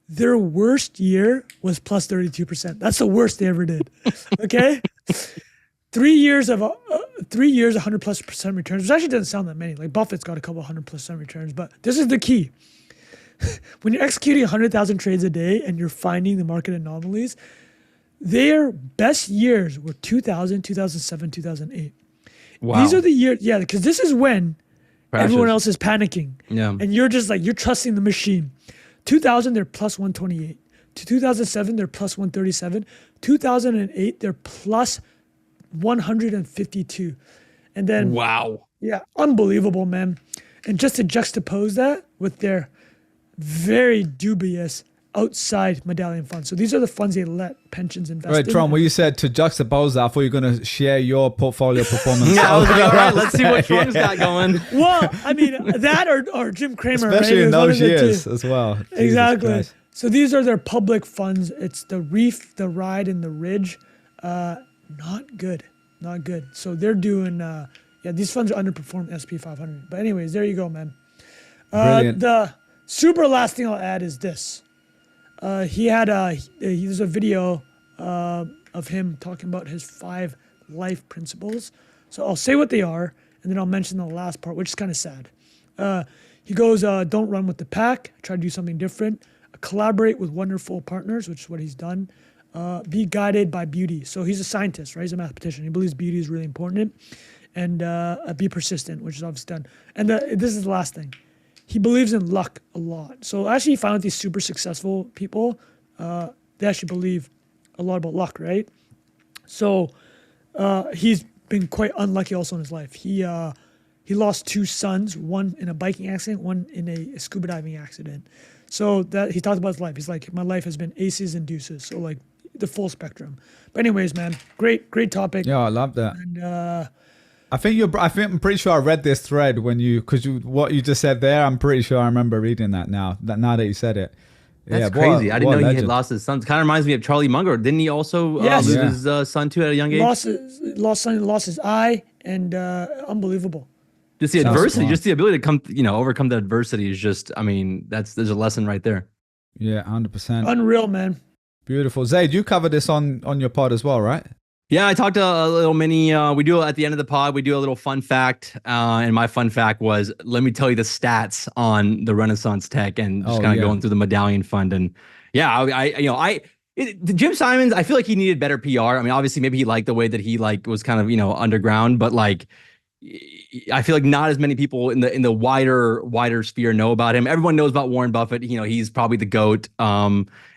S3: Their worst year was plus 32%. That's the worst they ever did. Okay, 3 years of 100+% returns, which actually doesn't sound that many. Like Buffett's got a couple 100+% returns, but this is the key. When you're executing 100,000 trades a day and you're finding the market anomalies, their best years were 2000, 2007, 2008.
S1: Wow.
S3: These are the years, yeah, because this is when
S1: Crashes.
S3: everyone else is panicking.
S1: Yeah.
S3: And you're just like, you're trusting the machine. 2000, they're plus 128. To 2007, they're plus 137. 2008, they're plus 152. And then,
S1: Wow.
S3: yeah, unbelievable, man. And just to juxtapose that with their very dubious outside medallion funds. So these are the funds they let pensions invest
S2: Right,
S3: in.
S2: Tron, when you said to juxtapose that, I thought you were going to share your portfolio performance.
S1: Yeah, I was like, all right, let's see what
S2: Yeah.
S1: Trump's got going.
S3: Well, I mean, that or Jim Cramer,
S2: Especially
S3: right?
S2: in
S3: It was one
S2: those
S3: of the two.
S2: years as well. Jesus
S3: Exactly.
S2: Christ.
S3: So these are their public funds. It's the Reef, the Ride, and the Ridge. Not good. Not good. So they're doing, these funds are underperforming SP 500. But anyways, there you go, man.
S2: Brilliant.
S3: The super last thing I'll add is this. There's a video of him talking about his 5 life principles. So I'll say what they are, and then I'll mention the last part, which is kind of sad. He goes, don't run with the pack. Try to do something different. Collaborate with wonderful partners, which is what he's done. Be guided by beauty. So he's a scientist, right? He's a mathematician. He believes beauty is really important. And be persistent, which is obviously done. And this is the last thing. He believes in luck a lot. So actually, he found out these super successful people, they actually believe a lot about luck, right? So he's been quite unlucky also in his life. He lost 2 sons, one in a biking accident, one in a scuba diving accident. So that he talked about his life. He's like, my life has been aces and deuces. So like the full spectrum. But anyways, man, great topic.
S2: Yeah, I love that.
S3: And
S2: I'm pretty sure I read this thread what you just said there. I'm pretty sure I remember reading that now that you said it.
S1: That's crazy. I didn't know he had lost his son. Kind of reminds me of Charlie Munger. Didn't he also lose his son too at a young age?
S3: Lost his eye, and unbelievable.
S1: Just the adversity, just the ability to overcome the adversity is just, I mean, there's a lesson right there.
S2: Yeah, 100%.
S3: Unreal, man.
S2: Beautiful. Zaid, you covered this on your pod as well, right?
S1: Yeah, I talked a little mini. We do at the end of the pod. We do a little fun fact, and my fun fact was, let me tell you the stats on the Renaissance Tech, and just kind of going through the medallion fund. And yeah, Jim Simons, I feel like he needed better PR. I mean, obviously, maybe he liked the way that he was kind of underground, but I feel like not as many people in the wider sphere know about him. Everyone knows about Warren Buffett. He's probably the GOAT.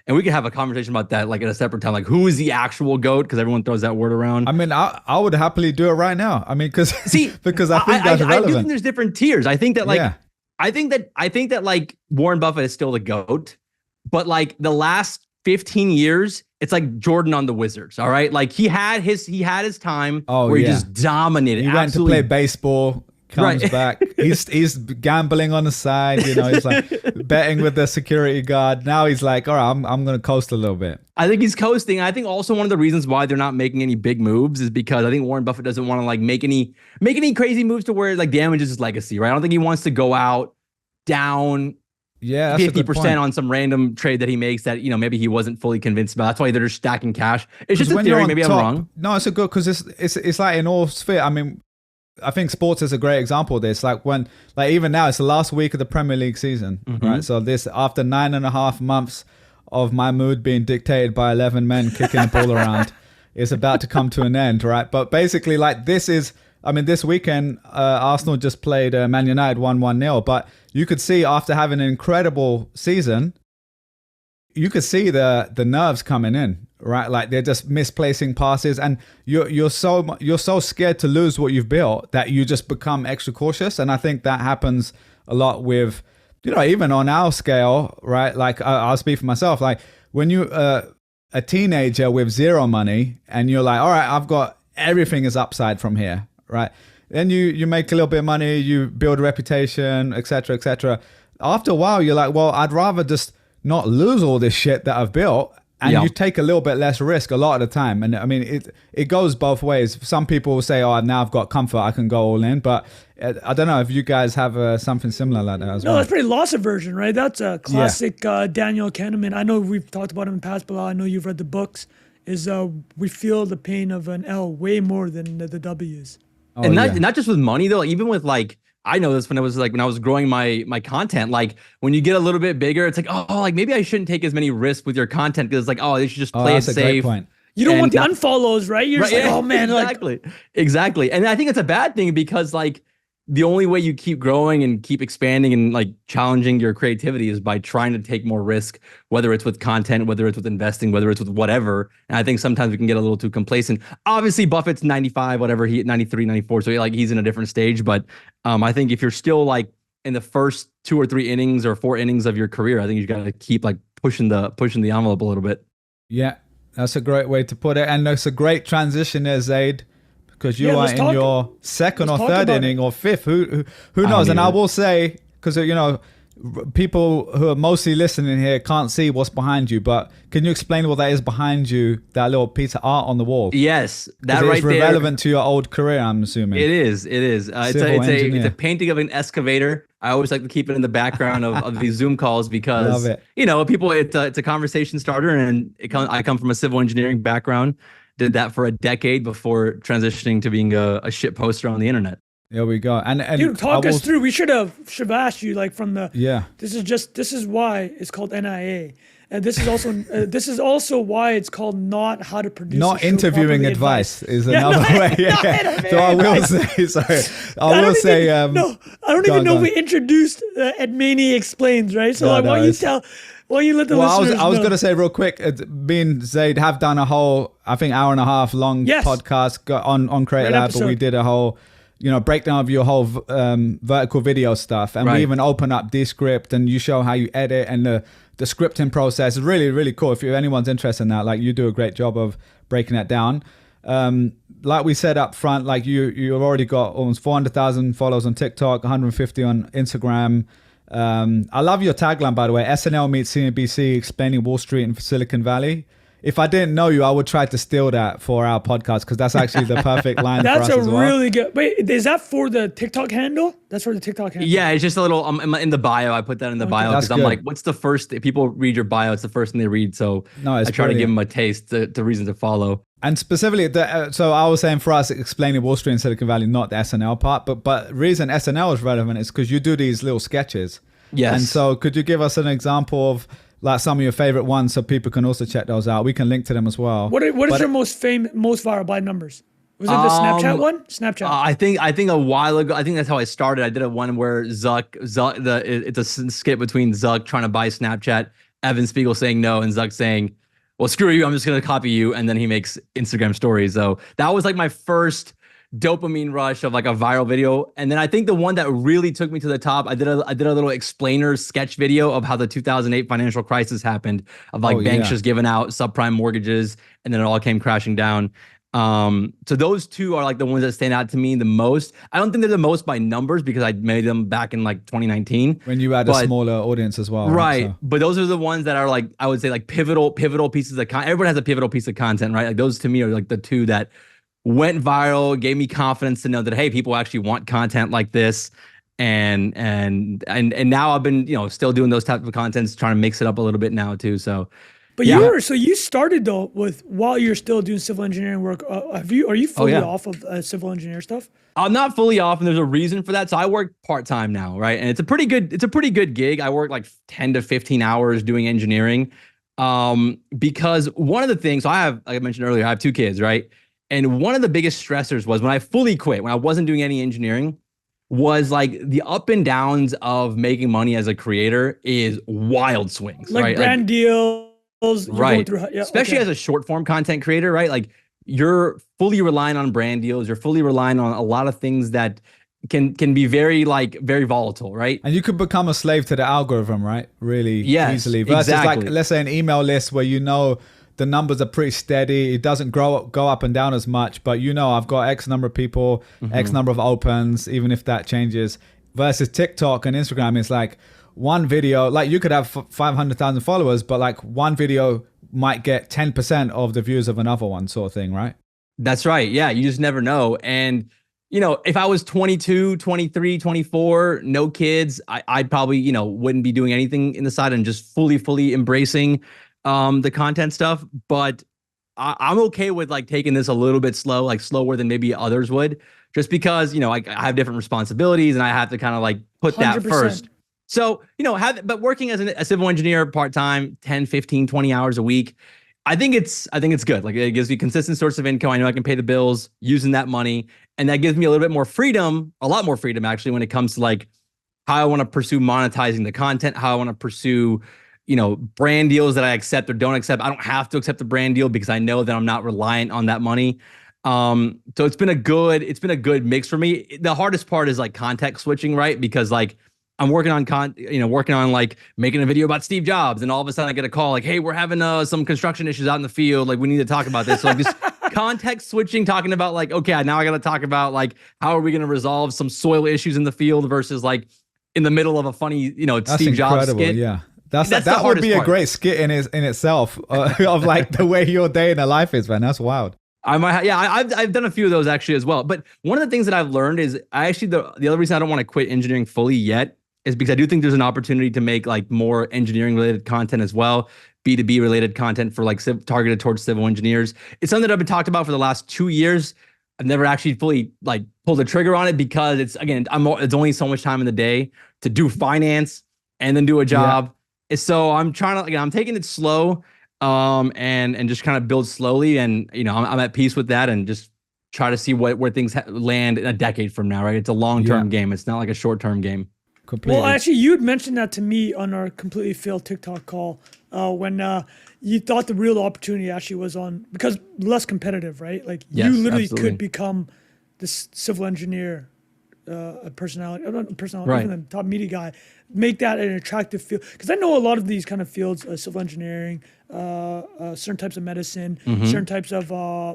S1: And we could have a conversation about that at a separate time. Who is the actual GOAT? Because everyone throws that word around.
S2: I mean, I would happily do it right now. I mean, because I think that's relevant.
S1: I do think there's different tiers. I think that I think that Warren Buffett is still the GOAT, but the last 15 years, it's like Jordan on the Wizards. All right, he had his time where he just dominated.
S2: He went to play baseball. Comes back. He's gambling on the side. He's betting with the security guard. Now he's like, all right, I'm going to coast a little bit. I
S1: think he's coasting. I think also one of the reasons why they're not making any big moves is because I think Warren Buffett doesn't want to make any crazy moves to where it damages his legacy, right? I don't think he wants to go out down 50% on some random trade that he makes that maybe he wasn't fully convinced about. That's why they're just stacking cash. It's just a theory. Maybe I'm wrong.
S2: No, it's a good because it's like in all sphere. I mean, I think sports is a great example of this. Even now, it's the last week of the Premier League season, right? So after 9.5 months of my mood being dictated by 11 men kicking the ball around, is about to come to an end, right? But basically, this weekend, Arsenal just played Man United 1-0, but you could see after having an incredible season, you could see the nerves coming in, right? They're just misplacing passes, and you're so scared to lose what you've built that you just become extra cautious. And I think that happens a lot with, even on our scale, right? I'll speak for myself. When you a teenager with zero money, and you're like, all right, I've got everything is upside from here, right? Then you make a little bit of money, you build a reputation, etc., etc. After a while, you're like, well, I'd rather just not lose all this shit that I've built, and you take a little bit less risk a lot of the time. And I mean, it goes both ways. Some people will say, oh, now I've got comfort, I can go all in. But I don't know if you guys have something similar like that as well.
S3: No, that's pretty loss aversion, right? That's a classic Daniel Kahneman. I know we've talked about him in the past, Bilal. I know you've read the books. We feel the pain of an L way more than the W's.
S1: Oh, and not just with money though, even with I know this when I was growing my content, when you get a little bit bigger, it's maybe I shouldn't take as many risks with your content because they should just play it safe. Great point.
S3: You don't want the unfollows, right? You're just oh man,
S1: exactly. And I think it's a bad thing because the only way you keep growing and keep expanding and challenging your creativity is by trying to take more risk, whether it's with content, whether it's with investing, whether it's with whatever. And I think sometimes we can get a little too complacent. Obviously, Buffett's 95, whatever, 93, 94. So he's in a different stage. But I think if you're still in the first 2 or 3 innings or 4 innings of your career, I think you got to keep pushing the envelope a little bit.
S2: Yeah, that's a great way to put it. And that's a great transition there, Zaid. Because you are in your second or third inning or fifth. Who knows? And I will say, because people who are mostly listening here can't see what's behind you, but can you explain what that is behind you? That little piece of art on the wall.
S1: Yes, that right there.
S2: It's relevant to your old career, I'm assuming.
S1: It is. It's a painting of an excavator. I always like to keep it in the background of these Zoom calls because people. It's a conversation starter, and I come from a civil engineering background. Did that for a decade before transitioning to being a shit poster on the internet.
S2: There we go. And
S3: dude, talk us through. We should have asked you from the. Yeah. This is why it's called NIA, and this is also why it's called not how to produce. Not interviewing advice
S2: is another way. So I will say. Sorry, I will say.
S3: No, I don't even know if we introduced Admani Explains, right? So why don't you tell. Well, you let the listeners know.
S2: I was going to say real quick, me and Zaid have done a whole, I think, hour and a half long podcast on Creative Lab, but we did a whole breakdown of your whole vertical video stuff. And we
S1: Right.
S2: even open up Descript and you show how you edit and the scripting process is really, really cool. If anyone's interested in that, like you do a great job of breaking that down. Like we said up front, like you've already got almost 400,000 followers on TikTok, 150 on Instagram. I love your tagline, by the way. SNL meets CNBC explaining Wall Street and Silicon Valley. If I didn't know you, I would try to steal that for our podcast because that's actually the perfect line for us as well.
S3: That's a really good. Wait, is that for the TikTok handle? That's for the TikTok handle.
S1: Yeah, it's just a little in the bio. I put that in the bio because I'm like, what's the first? If people read your bio, it's the first thing they read. So I try to give them a taste, the reason to follow.
S2: And specifically, so I was saying for us, explaining Wall Street and Silicon Valley, not the SNL part, but reason SNL is relevant is because you do these little sketches.
S1: Yes.
S2: And so could you give us an example of like some of your favorite ones so people can also check those out? We can link to them as well.
S3: What is your most viral by numbers? Was it the Snapchat one? Snapchat.
S1: I think a while ago. I think that's how I started. I did a one where it's a skit between Zuck trying to buy Snapchat, Evan Spiegel saying no, and Zuck saying, "Well, screw you. I'm just gonna copy you." And then he makes Instagram stories. So that was like my first dopamine rush of like a viral video. And then I think the one that really took me to the top, I did a little explainer sketch video of how the 2008 financial crisis happened, of like banks just giving out subprime mortgages, and then it all came crashing down. So those two are like the ones that stand out to me the most. I don't think they're the most by numbers because I made them back in like 2019
S2: when you had a smaller audience as well.
S1: Right. So. But those are the ones that are like, I would say like pivotal pieces of content. Everyone has a pivotal piece of content, right? Like those to me are like the two that went viral, gave me confidence to know that, hey, people actually want content like this. And now I've been, still doing those types of contents, trying to mix it up a little bit now too. So,
S3: but you started though while you're still doing civil engineering work. Are you fully off of civil engineer stuff? I'm
S1: not fully off, and there's a reason for that. So I work part-time now, right? And it's a pretty good gig. I work like 10 to 15 hours doing engineering. Because one of the things, so like I mentioned earlier, I have 2 kids, right? And one of the biggest stressors was when I fully quit, when I wasn't doing any engineering, was like the up and downs of making money as a creator is wild swings,
S3: like
S1: right?
S3: Brand deals,
S1: right? Especially as a short form content creator, right? Like you're fully relying on brand deals. You're fully relying on a lot of things that can be very volatile, right?
S2: And you could become a slave to the algorithm, right? Really easily. Versus like, let's say an email list where the numbers are pretty steady. It doesn't go up and down as much, but I've got X number of people, X number of opens, even if that changes. Versus TikTok and Instagram, it's like one video, like you could have 500,000 followers, but like one video might get 10% of the views of another one, sort of thing, right?
S1: That's right. Yeah, you just never know. And if I was 22, 23, 24, no kids, I'd probably, wouldn't be doing anything in the side and just fully embracing the content stuff. But I'm okay with like taking this a little bit slow, like slower than maybe others would, just because, I have different responsibilities and I have to kind of like put 100%. That first. So, but working as a civil engineer part-time, 10, 15, 20 hours a week, I think it's good. Like it gives me consistent source of income. I know I can pay the bills using that money. And that gives me a little bit more freedom, a lot more freedom actually, when it comes to like how I want to pursue monetizing the content, how I want to pursue, brand deals that I accept or don't accept. I don't have to accept the brand deal because I know that I'm not reliant on that money. So it's been a good mix for me. The hardest part is like context switching, right? Because like I'm working on like making a video about Steve Jobs, and all of a sudden I get a call like, hey, we're having some construction issues out in the field. Like we need to talk about this. So like just context switching, talking about like, okay, now I got to talk about like, how are we going to resolve some soil issues in the field versus like in the middle of a funny,
S2: That's
S1: Steve Jobs skit.
S2: Yeah. That would be a great skit in itself of like the way your day in the life is, man. That's wild.
S1: I've done a few of those actually as well. But one of the things that I've learned is the other reason I don't want to quit engineering fully yet is because I do think there's an opportunity to make like more engineering related content as well, B2B related content for like targeted towards civil engineers. It's something that I've been talked about for the last 2 years. I've never actually fully like pulled the trigger on it because it's only so much time in the day to do finance and then do a job. Yeah. So I'm trying to, I'm taking it slow, and just kind of build slowly. And, I'm at peace with that and just try to see where things land in a decade from now, right? It's a long-term game. It's not like a short-term game.
S3: Completely. Well, actually, you'd mentioned that to me on our completely failed TikTok call when you thought the real opportunity actually was on, because less competitive, right? Like you literally could become this civil engineer, a personality, not a personality,
S1: Right.
S3: even a top media guy, make that an attractive field. Because I know a lot of these kind of fields, civil engineering, certain types of medicine, certain types of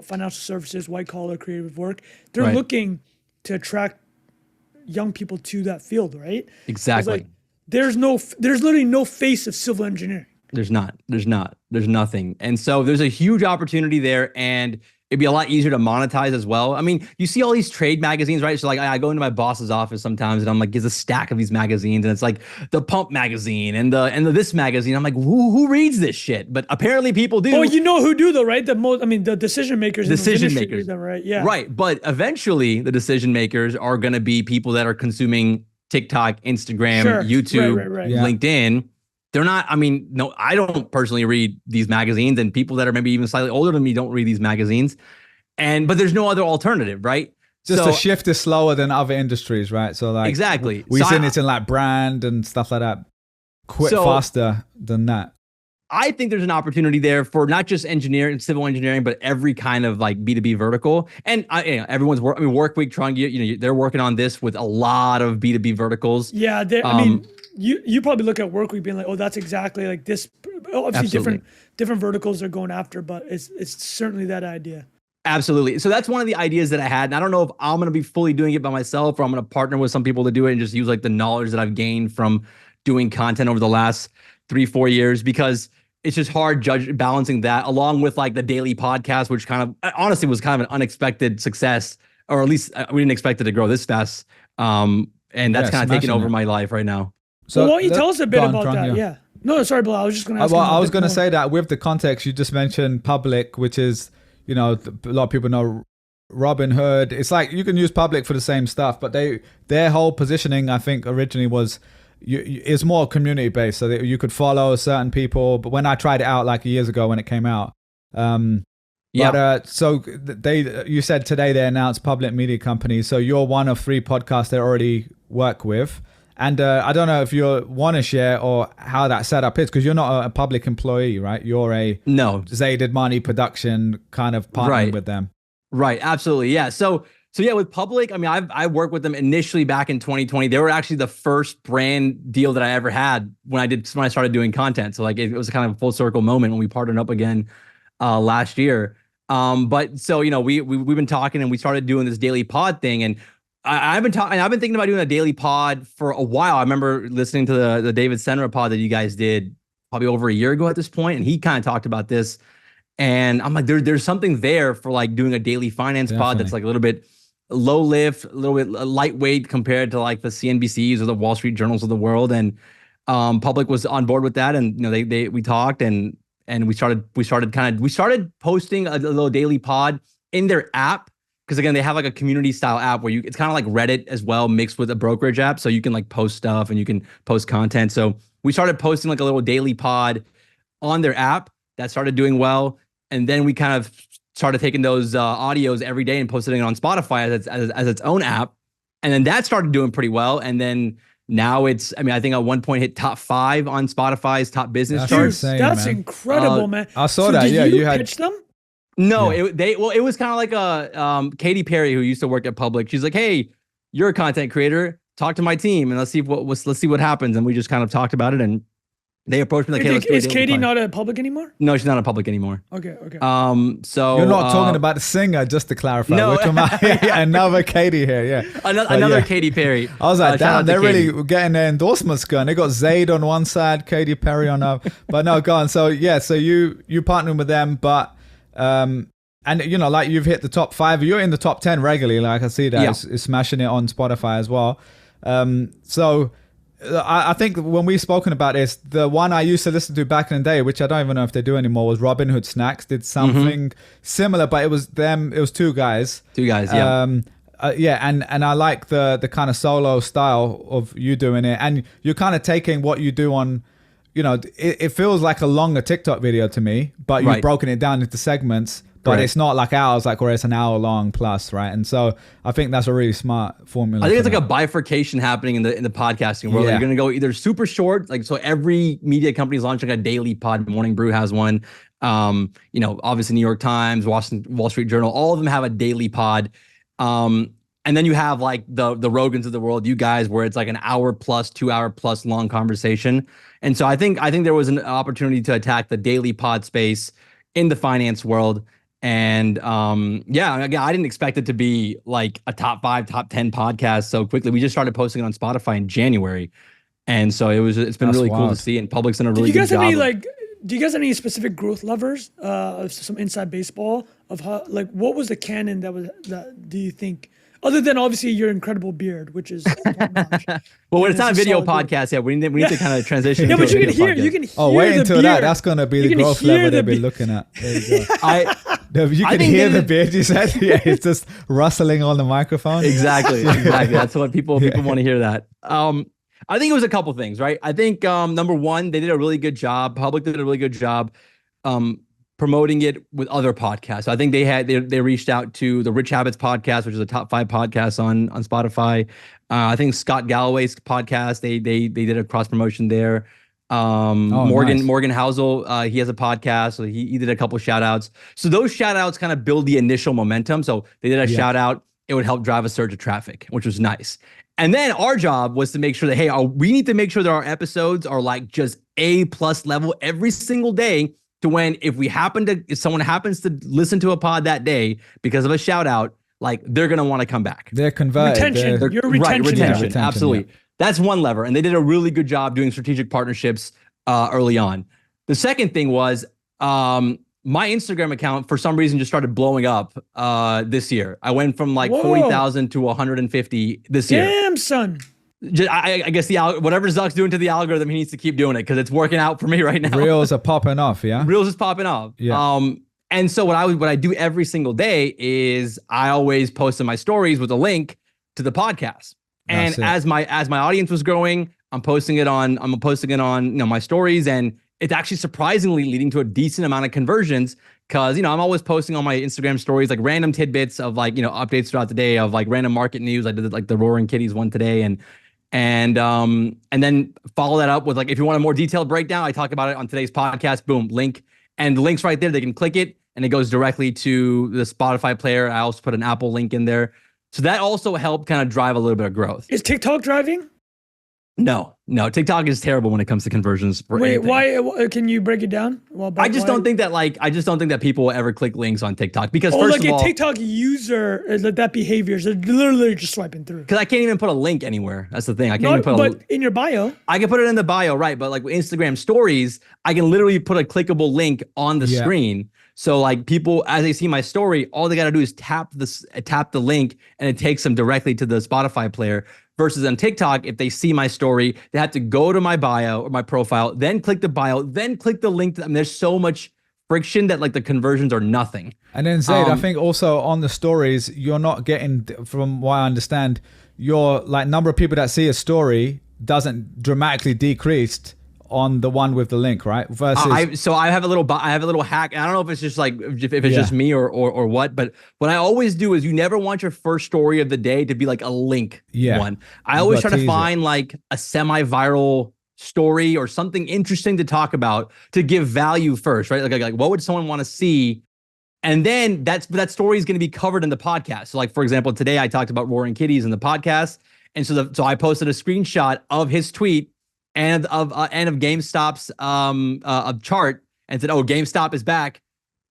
S3: financial services, white collar creative work. They're
S1: Right.
S3: looking to attract young people to that field, right?
S1: Exactly.
S3: Like, there's literally no face of civil engineering.
S1: There's nothing. And so there's a huge opportunity there, and it'd be a lot easier to monetize as well. I mean, you see all these trade magazines, right? So like I go into my boss's office sometimes and I'm like, there's a stack of these magazines, and it's like the Pump magazine and the this magazine. I'm like, who reads this shit? But apparently people do.
S3: Oh, you know who do though, right? The decision makers.
S1: Decision makers,
S3: them, right? Yeah.
S1: Right. But eventually the decision makers are going to be people that are consuming TikTok, Instagram,
S3: Sure.
S1: YouTube,
S3: Right.
S2: Yeah.
S1: LinkedIn. They're not, I mean, no, I don't personally read these magazines, and people that are maybe even slightly older than me don't read these magazines. But there's no other alternative, right?
S2: Just the shift is slower than other industries, right? So like
S1: Exactly.
S2: we've
S1: So
S2: seen it in like brand and stuff like that. Faster than that.
S1: I think there's an opportunity there for not just engineering, civil engineering, but every kind of like B2B vertical. And everyone's work. I mean, Workweek, Trung, they're working on this with a lot of B2B verticals.
S3: Yeah. I mean, you probably look at Workweek being like, oh, that's exactly like this. Obviously,
S1: Absolutely.
S3: different verticals they're going after, but it's certainly that idea.
S1: Absolutely. So that's one of the ideas that I had. And I don't know if I'm going to be fully doing it by myself, or I'm going to partner with some people to do it and just use like the knowledge that I've gained from doing content over the last 3-4 years, because it's just hard balancing that along with like the daily podcast, which kind of honestly was kind of an unexpected success, or at least we didn't expect it to grow this fast. And that's kind of taking over my life right now.
S3: So why don't you tell us a bit about that? Yeah. No, sorry, Bilal. I was just going to ask.
S2: Well, I was going to say that with the context, you just mentioned Public, which is, a lot of people know Robinhood. It's like you can use Public for the same stuff, but their whole positioning, I think, originally was is more community based, so that you could follow certain people. But when I tried it out like years ago when it came out, so you said today they announced Public Media Company. So you're one of 3 podcasts they already work with. And I don't know if you want to share or how that setup is, because you're not a public employee, right? You're a Zaid Admani production kind of partnering with them. Right.
S1: Absolutely. Yeah. So yeah, with Public, I mean, I worked with them initially back in 2020. They were actually the first brand deal that I ever had when I started doing content. So like it was kind of a full circle moment when we partnered up again last year. But so, we've been talking, and we started doing this daily pod thing, and I've been thinking about doing a daily pod for a while. I remember listening to the David Senra pod that you guys did probably over a year ago at this point, and he kind of talked about this, and I'm like, there's something there for like doing a daily finance pod that's like a little bit low lift, a little bit lightweight compared to like the CNBCs or the Wall Street Journals of the world. And Public was on board with that, and we talked, and we started posting a little daily pod in their app. Because again, they have like a community style app where it's kind of like Reddit as well, mixed with a brokerage app. So you can like post stuff and you can post content. So we started posting like a little daily pod on their app that started doing well. And then we kind of started taking those audios every day and posting it on Spotify as its own app. And then that started doing pretty well. And then now I think at one point hit top 5 on Spotify's top business charts.
S3: That's incredible, man.
S2: I saw that. Yeah, you had
S3: pitched them?
S1: No, it was kind of like a Katy Perry, who used to work at Public. She's like, hey, you're a content creator. Talk to my team and let's see what happens. And we just kind of talked about it, and they approached me like, hey, let's do
S3: Is Katy not at Public anymore?
S1: No, she's not at Public anymore.
S3: Okay.
S1: So
S2: you're not talking about the singer, just to clarify.
S1: No,
S2: we're talking about another Katy here. Yeah,
S1: another Katy Perry.
S2: I was like, damn, they're really getting their endorsements going. They got Zaid on one side, Katy Perry on the other. But no, go on. So yeah, so you partnering with them, but and like you've hit the top 5. You're in the top 10 regularly. Like I see that it's smashing it on Spotify as well. So I think when we've spoken about this, the one I used to listen to back in the day, which I don't even know if they do anymore, was Robinhood Snacks. Did something similar, but it was them. It was 2 guys.
S1: 2 guys. Yeah.
S2: And I like the kind of solo style of you doing it, and you're kind of taking what you do on. It feels like a longer TikTok video to me, but you've broken it down into segments. But it's not like ours, like where it's an hour long plus, right? And so I think that's a really smart formula.
S1: I think it's like a bifurcation happening in the podcasting world. You're going to go either super short, like so every media company is launching a daily pod. Morning Brew has one. Obviously New York Times, Wall Street Journal, all of them have a daily pod. And then you have like the Rogans of the world, you guys, where it's like an hour plus, 2 hour plus long conversation. And so I think there was an opportunity to attack the daily pod space in the finance world. And yeah, again, I didn't expect it to be like a top 5, top 10 podcast so quickly. We just started posting it on Spotify in January. And so it's been really cool to see, and public's done a really good job.
S3: Do you guys have any specific growth levers of some inside baseball of how, like, what was the canon that do you think, other than obviously your incredible beard, which is
S1: well, when it's not a video podcast, we need to kind of transition.
S3: Yeah, but you can hear. Oh, wait
S2: until that. That's gonna be the growth level they'll be looking at. There you go. You can hear the beard. You said, yeah, it's just rustling on the microphone.
S1: Exactly. That's what people want to hear. That. I think it was a couple things, right? I think number one, they did a really good job. Public did a really good job promoting it with other podcasts. So I think they reached out to the Rich Habits podcast, which is a top 5 podcast on Spotify. I think Scott Galloway's podcast, they did a cross promotion there. Morgan Housel, he has a podcast, so he did a couple shout outs. So those shout outs kind of build the initial momentum. So they did a shout out. It would help drive a surge of traffic, which was nice. And then our job was to make sure that, hey, we need to make sure that our episodes are like just A+ level every single day, to when if someone happens to listen to a pod that day because of a shout out, like they're going to want to come back.
S2: They're converted.
S1: Retention. Absolutely. Yeah. That's one lever. And they did a really good job doing strategic partnerships early on. The second thing was my Instagram account, for some reason, just started blowing up this year. I went from like 40,000 to 150 this year.
S3: Damn, son.
S1: I guess whatever Zuck's doing to the algorithm, he needs to keep doing it because it's working out for me right now.
S2: Reels are popping off, yeah?
S1: Reels is popping off.
S2: Yeah.
S1: And so what I do every single day is I always post in my stories with a link to the podcast. And as my audience was growing, I'm posting it on my stories, and it's actually surprisingly leading to a decent amount of conversions, because I'm always posting on my Instagram stories like random tidbits of like updates throughout the day of like random market news. I did like the Roaring Kitties one today, and then follow that up with like, if you want a more detailed breakdown, I talk about it on today's podcast. Boom, link, and the link's right there. They can click it and it goes directly to the Spotify player. I also put an Apple link in there, so that also helped kind of drive a little bit of growth.
S3: Is TikTok driving?
S1: No, TikTok is terrible when it comes to conversions.
S3: Wait, why? Can you break it down?
S1: I just don't think that people will ever click links on TikTok, because first of all,
S3: a TikTok user, that behavior is literally just swiping through.
S1: Because I can't even put a link anywhere. That's the thing. I can't even put
S3: but in your bio.
S1: I can put it in the bio, right? But like with Instagram stories, I can literally put a clickable link on the screen. So like people, as they see my story, all they got to do is tap the link, and it takes them directly to the Spotify player. Versus on TikTok, if they see my story, they have to go to my bio or my profile, then click the bio, then click the link. There's so much friction that like the conversions are nothing.
S2: And then Zaid, I think also on the stories, you're not getting, from what I understand, your like number of people that see a story doesn't dramatically decrease on the one with the link, right? Versus
S1: I have a little hack. I don't know if it's just like if it's just me or what, but what I always do is you never want your first story of the day to be like a link one. I always try to find like a semi-viral story or something interesting to talk about to give value first, right? Like what would someone want to see? And then that story is going to be covered in the podcast. So like, for example, today I talked about Roaring Kitties in the podcast. And so I posted a screenshot of his tweet and of GameStop's chart, and said, "Oh, GameStop is back."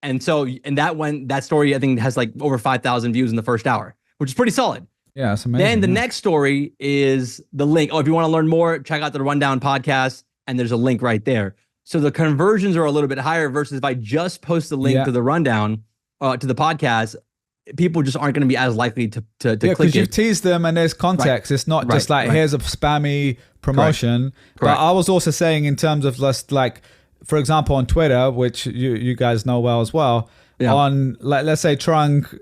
S1: And so that story I think has like over 5,000 views in the first hour, which is pretty solid.
S2: Yeah, that's amazing.
S1: Then the next story is the link. Oh, if you want to learn more, check out the Rundown podcast, and there's a link right there. So the conversions are a little bit higher versus if I just post the link to the Rundown to the podcast, people just aren't going to be as likely to click it.
S2: Because you've teased them and there's context. Right. It's not just like, here's a spammy promotion. Correct. But I was also saying in terms of just like, for example, on Twitter, which you guys know well as well, on like, let's say Trunk,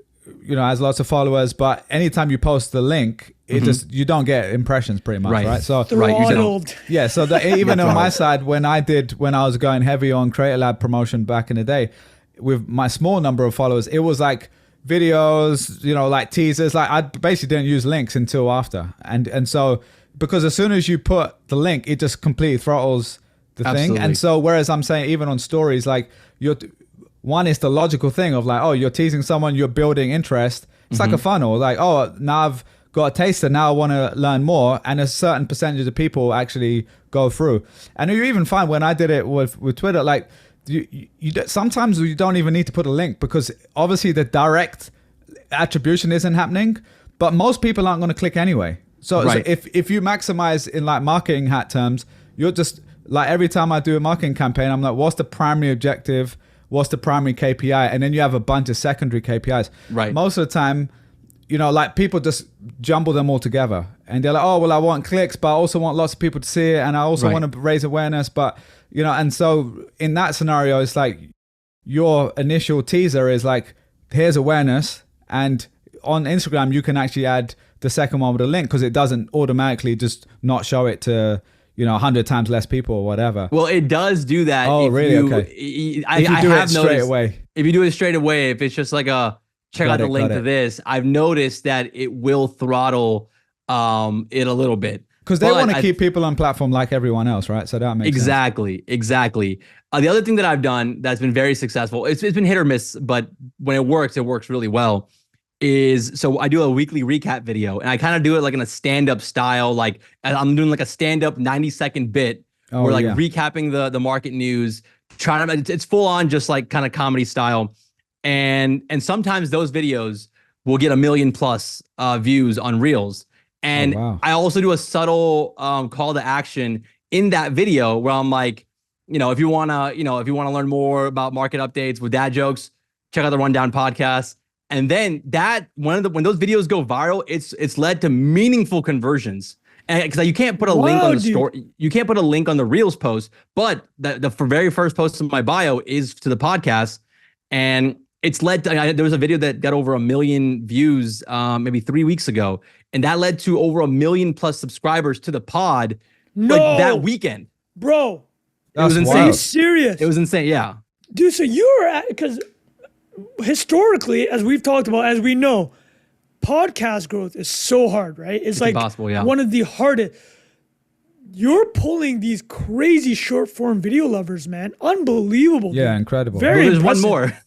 S2: has lots of followers, but anytime you post the link, it just, you don't get impressions pretty much, right? So
S3: throttled.
S2: Yeah, so even on my side, when I was going heavy on Creator Lab promotion back in the day, with my small number of followers, it was like videos, like teasers. Like I basically didn't use links until after, and so because as soon as you put the link, it just completely throttles the thing. And so whereas I'm saying even on stories, like one is the logical thing of like, oh, you're teasing someone, you're building interest, It's like a funnel. Like, oh, now I've got a taster. Now I want to learn more. And a certain percentage of people actually go through. And you even find when I did it with Twitter, like sometimes you don't even need to put a link because obviously the direct attribution isn't happening, but most people aren't going to click anyway. So if you maximize in like marketing hat terms, you're just like every time I do a marketing campaign, I'm like, what's the primary objective? What's the primary KPI? And then you have a bunch of secondary KPIs.
S1: Right.
S2: Most of the time, you know, like people just jumble them all together and they're like, oh, well, I want clicks, but I also want lots of people to see it. And I also want to raise awareness. But, you know, and so in that scenario, it's like your initial teaser is like, here's awareness. And on Instagram, you can actually add the second one with a link because it doesn't automatically just not show it to, you know, 100 times less people or whatever.
S1: Well, it does do that.
S2: Oh, really? Okay.
S1: If you do it
S2: straight away.
S1: If you do it straight away, if it's just like a check out the link to this, I've noticed that it will throttle it a little bit.
S2: Because they want to keep people on platform like everyone else, right? So that makes
S1: sense. Exactly. The other thing that I've done that's been very successful, it's been hit or miss, but when it works really well, is so I do a weekly recap video and I kind of do it like in a stand-up style. Like I'm doing like a stand-up 90-second bit where like recapping the market news, trying to, it's full on just like kind of comedy style. And sometimes those videos will get 1 million plus views on Reels. And I also do a subtle call to action in that video where I'm like, you know, if you want to learn more about market updates with dad jokes, check out the Rundown podcast. And then when those videos go viral, it's led to meaningful conversions. And because you can't put a link on the story, you can't put a link on the Reels post, but the very first post in my bio is to the podcast, and it's led to. There was a video that got over 1 million views maybe 3 weeks ago, and that led to over 1 million plus subscribers to the pod like that weekend.
S3: Bro,
S1: it was insane.
S3: Are you serious?
S1: It was insane. Yeah,
S3: dude. So you were because historically, as we've talked about, as we know, podcast growth is so hard, right? It's like impossible, one of the hardest. You're pulling these crazy short form video lovers, man. Unbelievable.
S2: Yeah,
S3: dude.
S2: incredible.
S3: Very
S1: there's
S3: impressive.
S1: one more.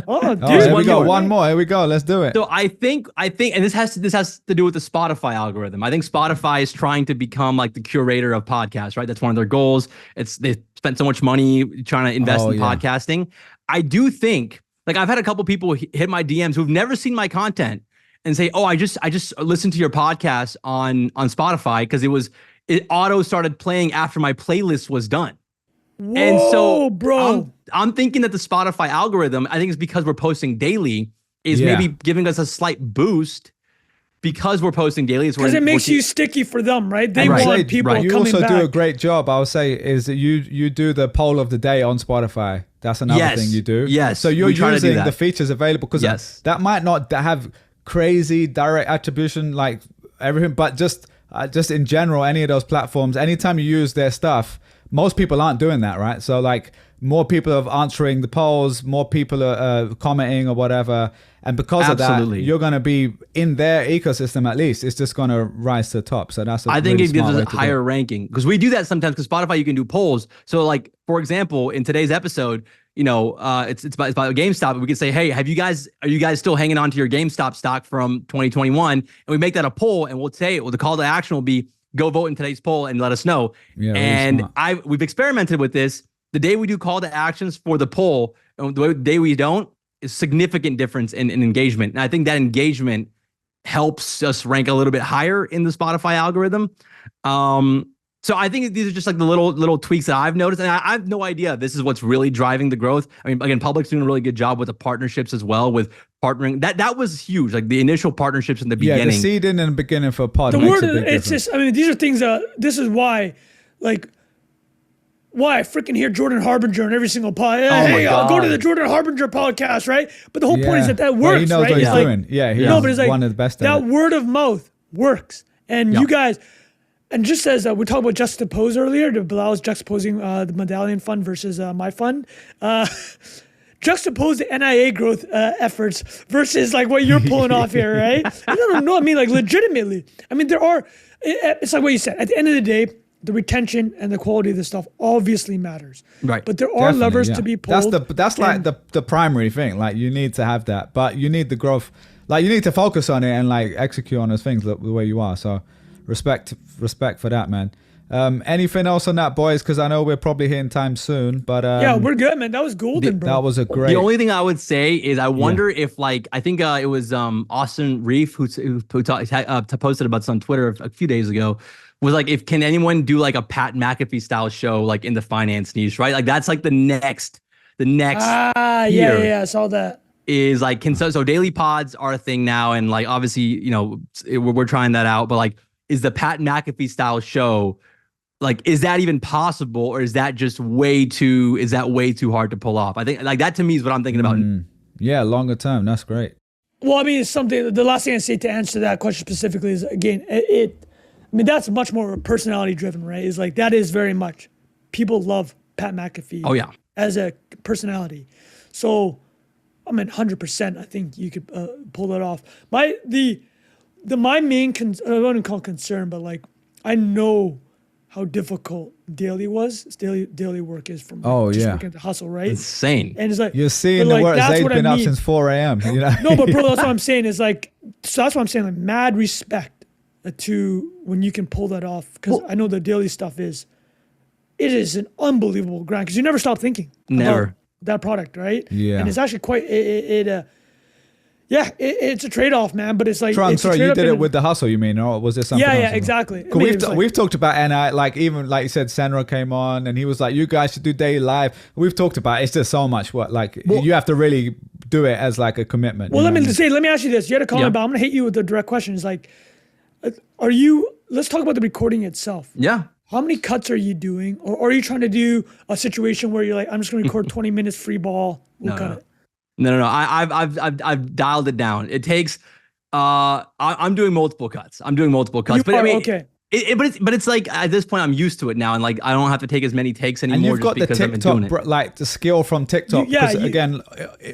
S3: Oh, dude.
S2: Here we go. One more. Here we go. Let's do it.
S1: So I think, and this has to do with the Spotify algorithm. I think Spotify is trying to become like the curator of podcasts, right? That's one of their goals. They spent so much money trying to invest in podcasting. I do think, like, I've had a couple people hit my DMs who've never seen my content and say, "Oh, I just listened to your podcast on Spotify because it auto started playing after my playlist was done."
S3: Whoa,
S1: and so,
S3: bro,
S1: I'm thinking that the Spotify algorithm, I think it's because we're posting daily, is maybe giving us a slight boost because we're posting daily.
S3: Because it makes you sticky for them, right? They want people coming back.
S2: You also do a great job, I would say, is that you do the poll of the day on Spotify. That's another thing you do.
S1: Yes.
S2: So you're using the features available because that might not have crazy direct attribution like everything, but just in general, any of those platforms, anytime you use their stuff, most people aren't doing that, right? So like more people are answering the polls, more people are commenting or whatever. And because of that, you're going to be in their ecosystem at least. It's just going to rise to the top. So that's I think it gives us a higher
S1: ranking because we do that sometimes because Spotify, you can do polls. So like, for example, in today's episode, you know, it's about GameStop. We can say, hey, are you guys still hanging on to your GameStop stock from 2021? And we make that a poll and we'll say, well, the call to action will be go vote in today's poll and let us know. Yeah, and we've experimented with this. The day we do call to actions for the poll and the day we don't is significant difference in engagement. And I think that engagement helps us rank a little bit higher in the Spotify algorithm. So I think these are just like the little tweaks that I've noticed. And I have no idea this is what's really driving the growth. I mean, again, Public's doing a really good job with the partnerships as well, with partnering. That was huge. Like the initial partnerships in the beginning.
S2: Yeah, the seeding in the beginning for pod.
S3: The word, it's just, I mean, these are things this is why, like, why I freaking hear Jordan Harbinger on every single pod. Hey, I'll go to the Jordan Harbinger podcast, right? But the whole point is that works,
S2: he knows
S3: right?
S2: what he's doing. Yeah, he's one of the best.
S3: That word of mouth works. And you guys, and just as we talked about juxtapose earlier, Bilal was juxtaposing the Medallion Fund versus my fund. Juxtapose the NIA growth efforts versus like what you're pulling off here, right? No, I mean, like legitimately. I mean, it's like what you said. At the end of the day, the retention and the quality of the stuff obviously matters. Right. But there are levers to be pulled.
S2: That's like the primary thing. Like you need to have that, but you need the growth. like you need to focus on it and like execute on those things the way you are. So respect for that, man. Anything else on that, boys? Because I know we're probably hitting time soon, but
S3: yeah, we're good, man. That was golden, bro.
S2: That was a great.
S1: The only thing I would say is I wonder if like I think it was Austin Reef who posted about this on Twitter a few days ago. Was like, if can anyone do like a Pat McAfee style show like in the finance niche, right? Like that's like the next
S3: yeah, I saw that.
S1: Is like so daily pods are a thing now, and like obviously we're trying that out, but like is the Pat McAfee style show, like is that even possible, or is that just way too hard to pull off? I think like that to me is what I'm thinking about.
S2: Yeah, longer term, that's great.
S3: Well, I mean, it's something. The last thing I say to answer that question specifically is again, I mean, that's much more personality driven, right? Is like that is very much people love Pat McAfee.
S1: Oh yeah,
S3: as a personality. So, I mean, 100%. I think you could pull that off. My main I wouldn't call concern, but like I know how difficult daily work is from just working at the hustle, right?
S1: Insane.
S3: And it's like
S2: you're seeing the work. Zaid's been up since 4 a.m. You know?
S3: No, but bro, that's what I'm saying. Is like so that's what I'm saying. Like mad respect to when you can pull that off, because I know the daily stuff is an unbelievable grind because you never stop thinking about that product, right?
S2: Yeah, and
S3: it's actually quite it's a trade-off, man. But it's like
S2: sorry, you did it with the hustle, you mean, or was there something else?
S3: Yeah, exactly. I
S2: mean, we've talked about, and like even like you said, Senra came on and he was like, you guys should do daily live. We've talked about it's just so much work. Like you have to really do it as like a commitment.
S3: Well, let me ask you this. You had a comment, but I'm gonna hit you with the direct question. It's like, let's talk about the recording itself.
S1: Yeah.
S3: How many cuts are you doing? Or are you trying to do a situation where you're like, I'm just going to record 20 minutes free ball. We'll cut it.
S1: No. I've dialed it down. It takes, I'm doing multiple cuts.
S3: Okay.
S1: But it's like at this point I'm used to it now, and like I don't have to take as many takes anymore.
S2: And you've got the
S1: TikTok,
S2: like the skill from TikTok. Again,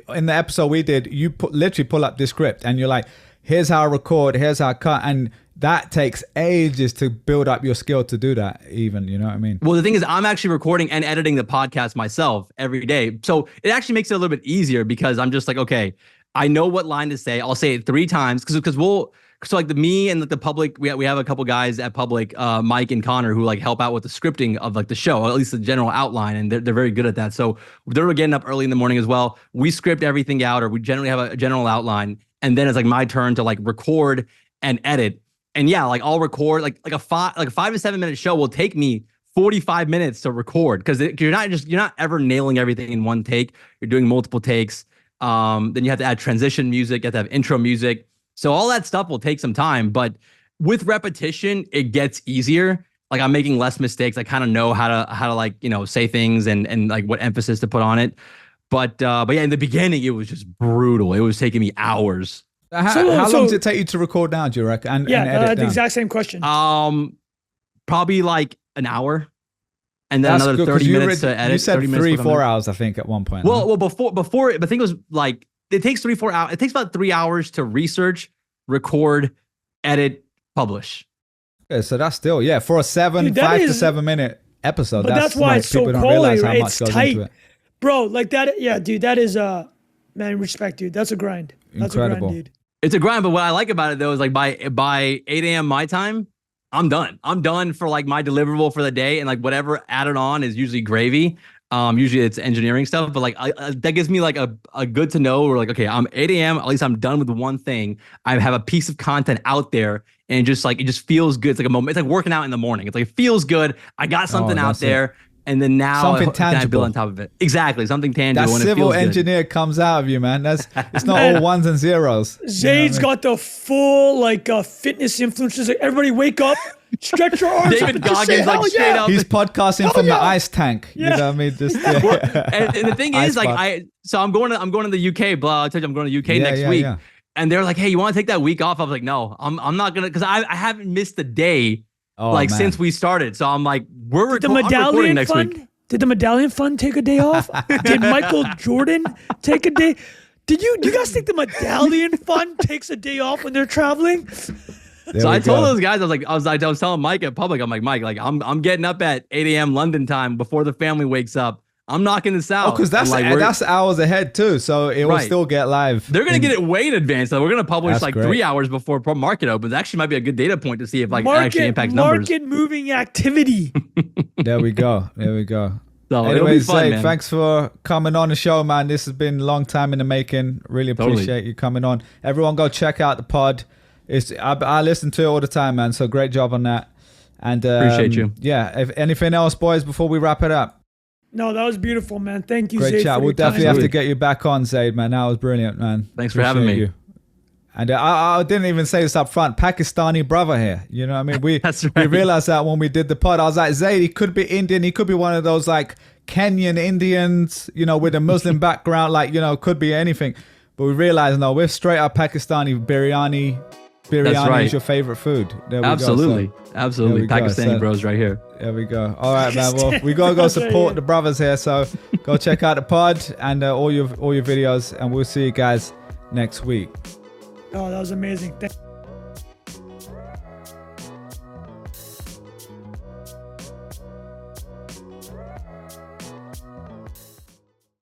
S2: in the episode we did, you literally pull up the script and you're like, here's how I record, here's how I cut, and that takes ages to build up your skill to do that, even, you know what I mean?
S1: Well, the thing is, I'm actually recording and editing the podcast myself every day. So it actually makes it a little bit easier because I'm just like, okay, I know what line to say. I'll say it 3 times because like me and the public, we have a couple guys at public, Mike and Connor, who like help out with the scripting of like the show, or at least the general outline, and they're very good at that. So they're getting up early in the morning as well. We script everything out, or we generally have a general outline, and then it's like my turn to like record and edit. And yeah, like I'll record like a 5 to 7 minute show will take me 45 minutes to record, because you're not ever nailing everything in one take. You're doing multiple takes. Then you have to add transition music, you have to have intro music. So all that stuff will take some time, but with repetition, it gets easier. Like I'm making less mistakes. I kind of know how to like, say things and like what emphasis to put on it. But yeah, in the beginning, it was just brutal. It was taking me hours.
S2: How long does it take you to record now, do you reckon? And edit
S3: the exact same question.
S1: Probably like an hour, and then another 30 minutes to edit.
S2: You said 3-4 hours, I think, at one point.
S1: Well, before, I think it was like it takes 3-4 hours. It takes about 3 hours to research, record, edit, publish.
S2: Yeah, so that's still for a 5 to 7 minute episode.
S3: But that's why it's so quality, right? It's tight, bro. Like that, yeah, dude. That is man, respect, dude. That's a grind. That's
S2: incredible.
S3: A grind, dude.
S1: It's a grind, but what I like about it though is like by 8 a.m. my time, I'm done. I'm done for like my deliverable for the day, and like whatever added on is usually gravy. Usually it's engineering stuff, but like that gives me like a good to know. Or like, okay, I'm 8 a.m. At least I'm done with one thing. I have a piece of content out there, and just like it just feels good. It's like a moment. It's like working out in the morning. It's like it feels good. I got something out there. And then now
S2: something tangible.
S1: I build on top of it. Exactly, something tangible.
S2: That civil engineer comes out of you, man. It's not all ones and zeros.
S3: Zaid's got the full like fitness influencers. Like, everybody wake up, stretch your arms.
S1: David Goggins like straight up.
S2: He's podcasting from the ice tank.
S1: Yeah.
S2: You know what I mean? Just,
S1: and the thing is, like I'm going to the UK. Blah, I told you I'm going to the UK next week. Yeah. And they're like, hey, you want to take that week off? I was like, no, I'm not gonna, because I haven't missed a day. Since we started. So I'm like, I'm recording next week.
S3: Did the Medallion Fund take a day off? Did Michael Jordan take a day? Do you guys think the Medallion Fund takes a day off when they're traveling?
S1: So I told those guys, I was telling Mike at public, I'm like, Mike, like I'm getting up at 8 a.m. London time before the family wakes up. I'm knocking this out.
S2: Oh, because that's hours ahead too, so it will still get live.
S1: They're gonna get it way in advance. So we're gonna publish like
S2: great.
S1: 3 hours before market opens. Actually, might be a good data point to see if like it actually impacts numbers.
S3: Market moving activity.
S2: There we go. There we go.
S1: So
S2: anyways,
S1: fun,
S2: Zaid,
S1: man.
S2: thanks for coming on the show, man. This has been a long time in the making. Really appreciate you coming on. Everyone go check out the pod. I listen to it all the time, man. So great job on that. And
S1: appreciate you.
S2: Yeah. If anything else, boys, before we wrap it up.
S3: No, that was beautiful, man. Thank you,
S2: Great
S3: Zaid.
S2: chat. We'll definitely have to get you back on, Zaid, man. That was brilliant, man.
S1: Thanks for having me.
S2: You. And I didn't even say this up front. Pakistani brother here. You know what I mean? We realized that when we did the pod. I was like, Zaid, he could be Indian. He could be one of those like Kenyan Indians, you know, with a Muslim background. Like, you know, could be anything. But we realized, no, we're straight up Pakistani. Biryani is your favorite food. There we
S1: Absolutely.
S2: go. So,
S1: Absolutely. Pakistani bros right here.
S2: There we go. All right, man. Well, we got to go support the brothers here. So go check out the pod and all your videos. And we'll see you guys next week.
S3: Oh, that was amazing.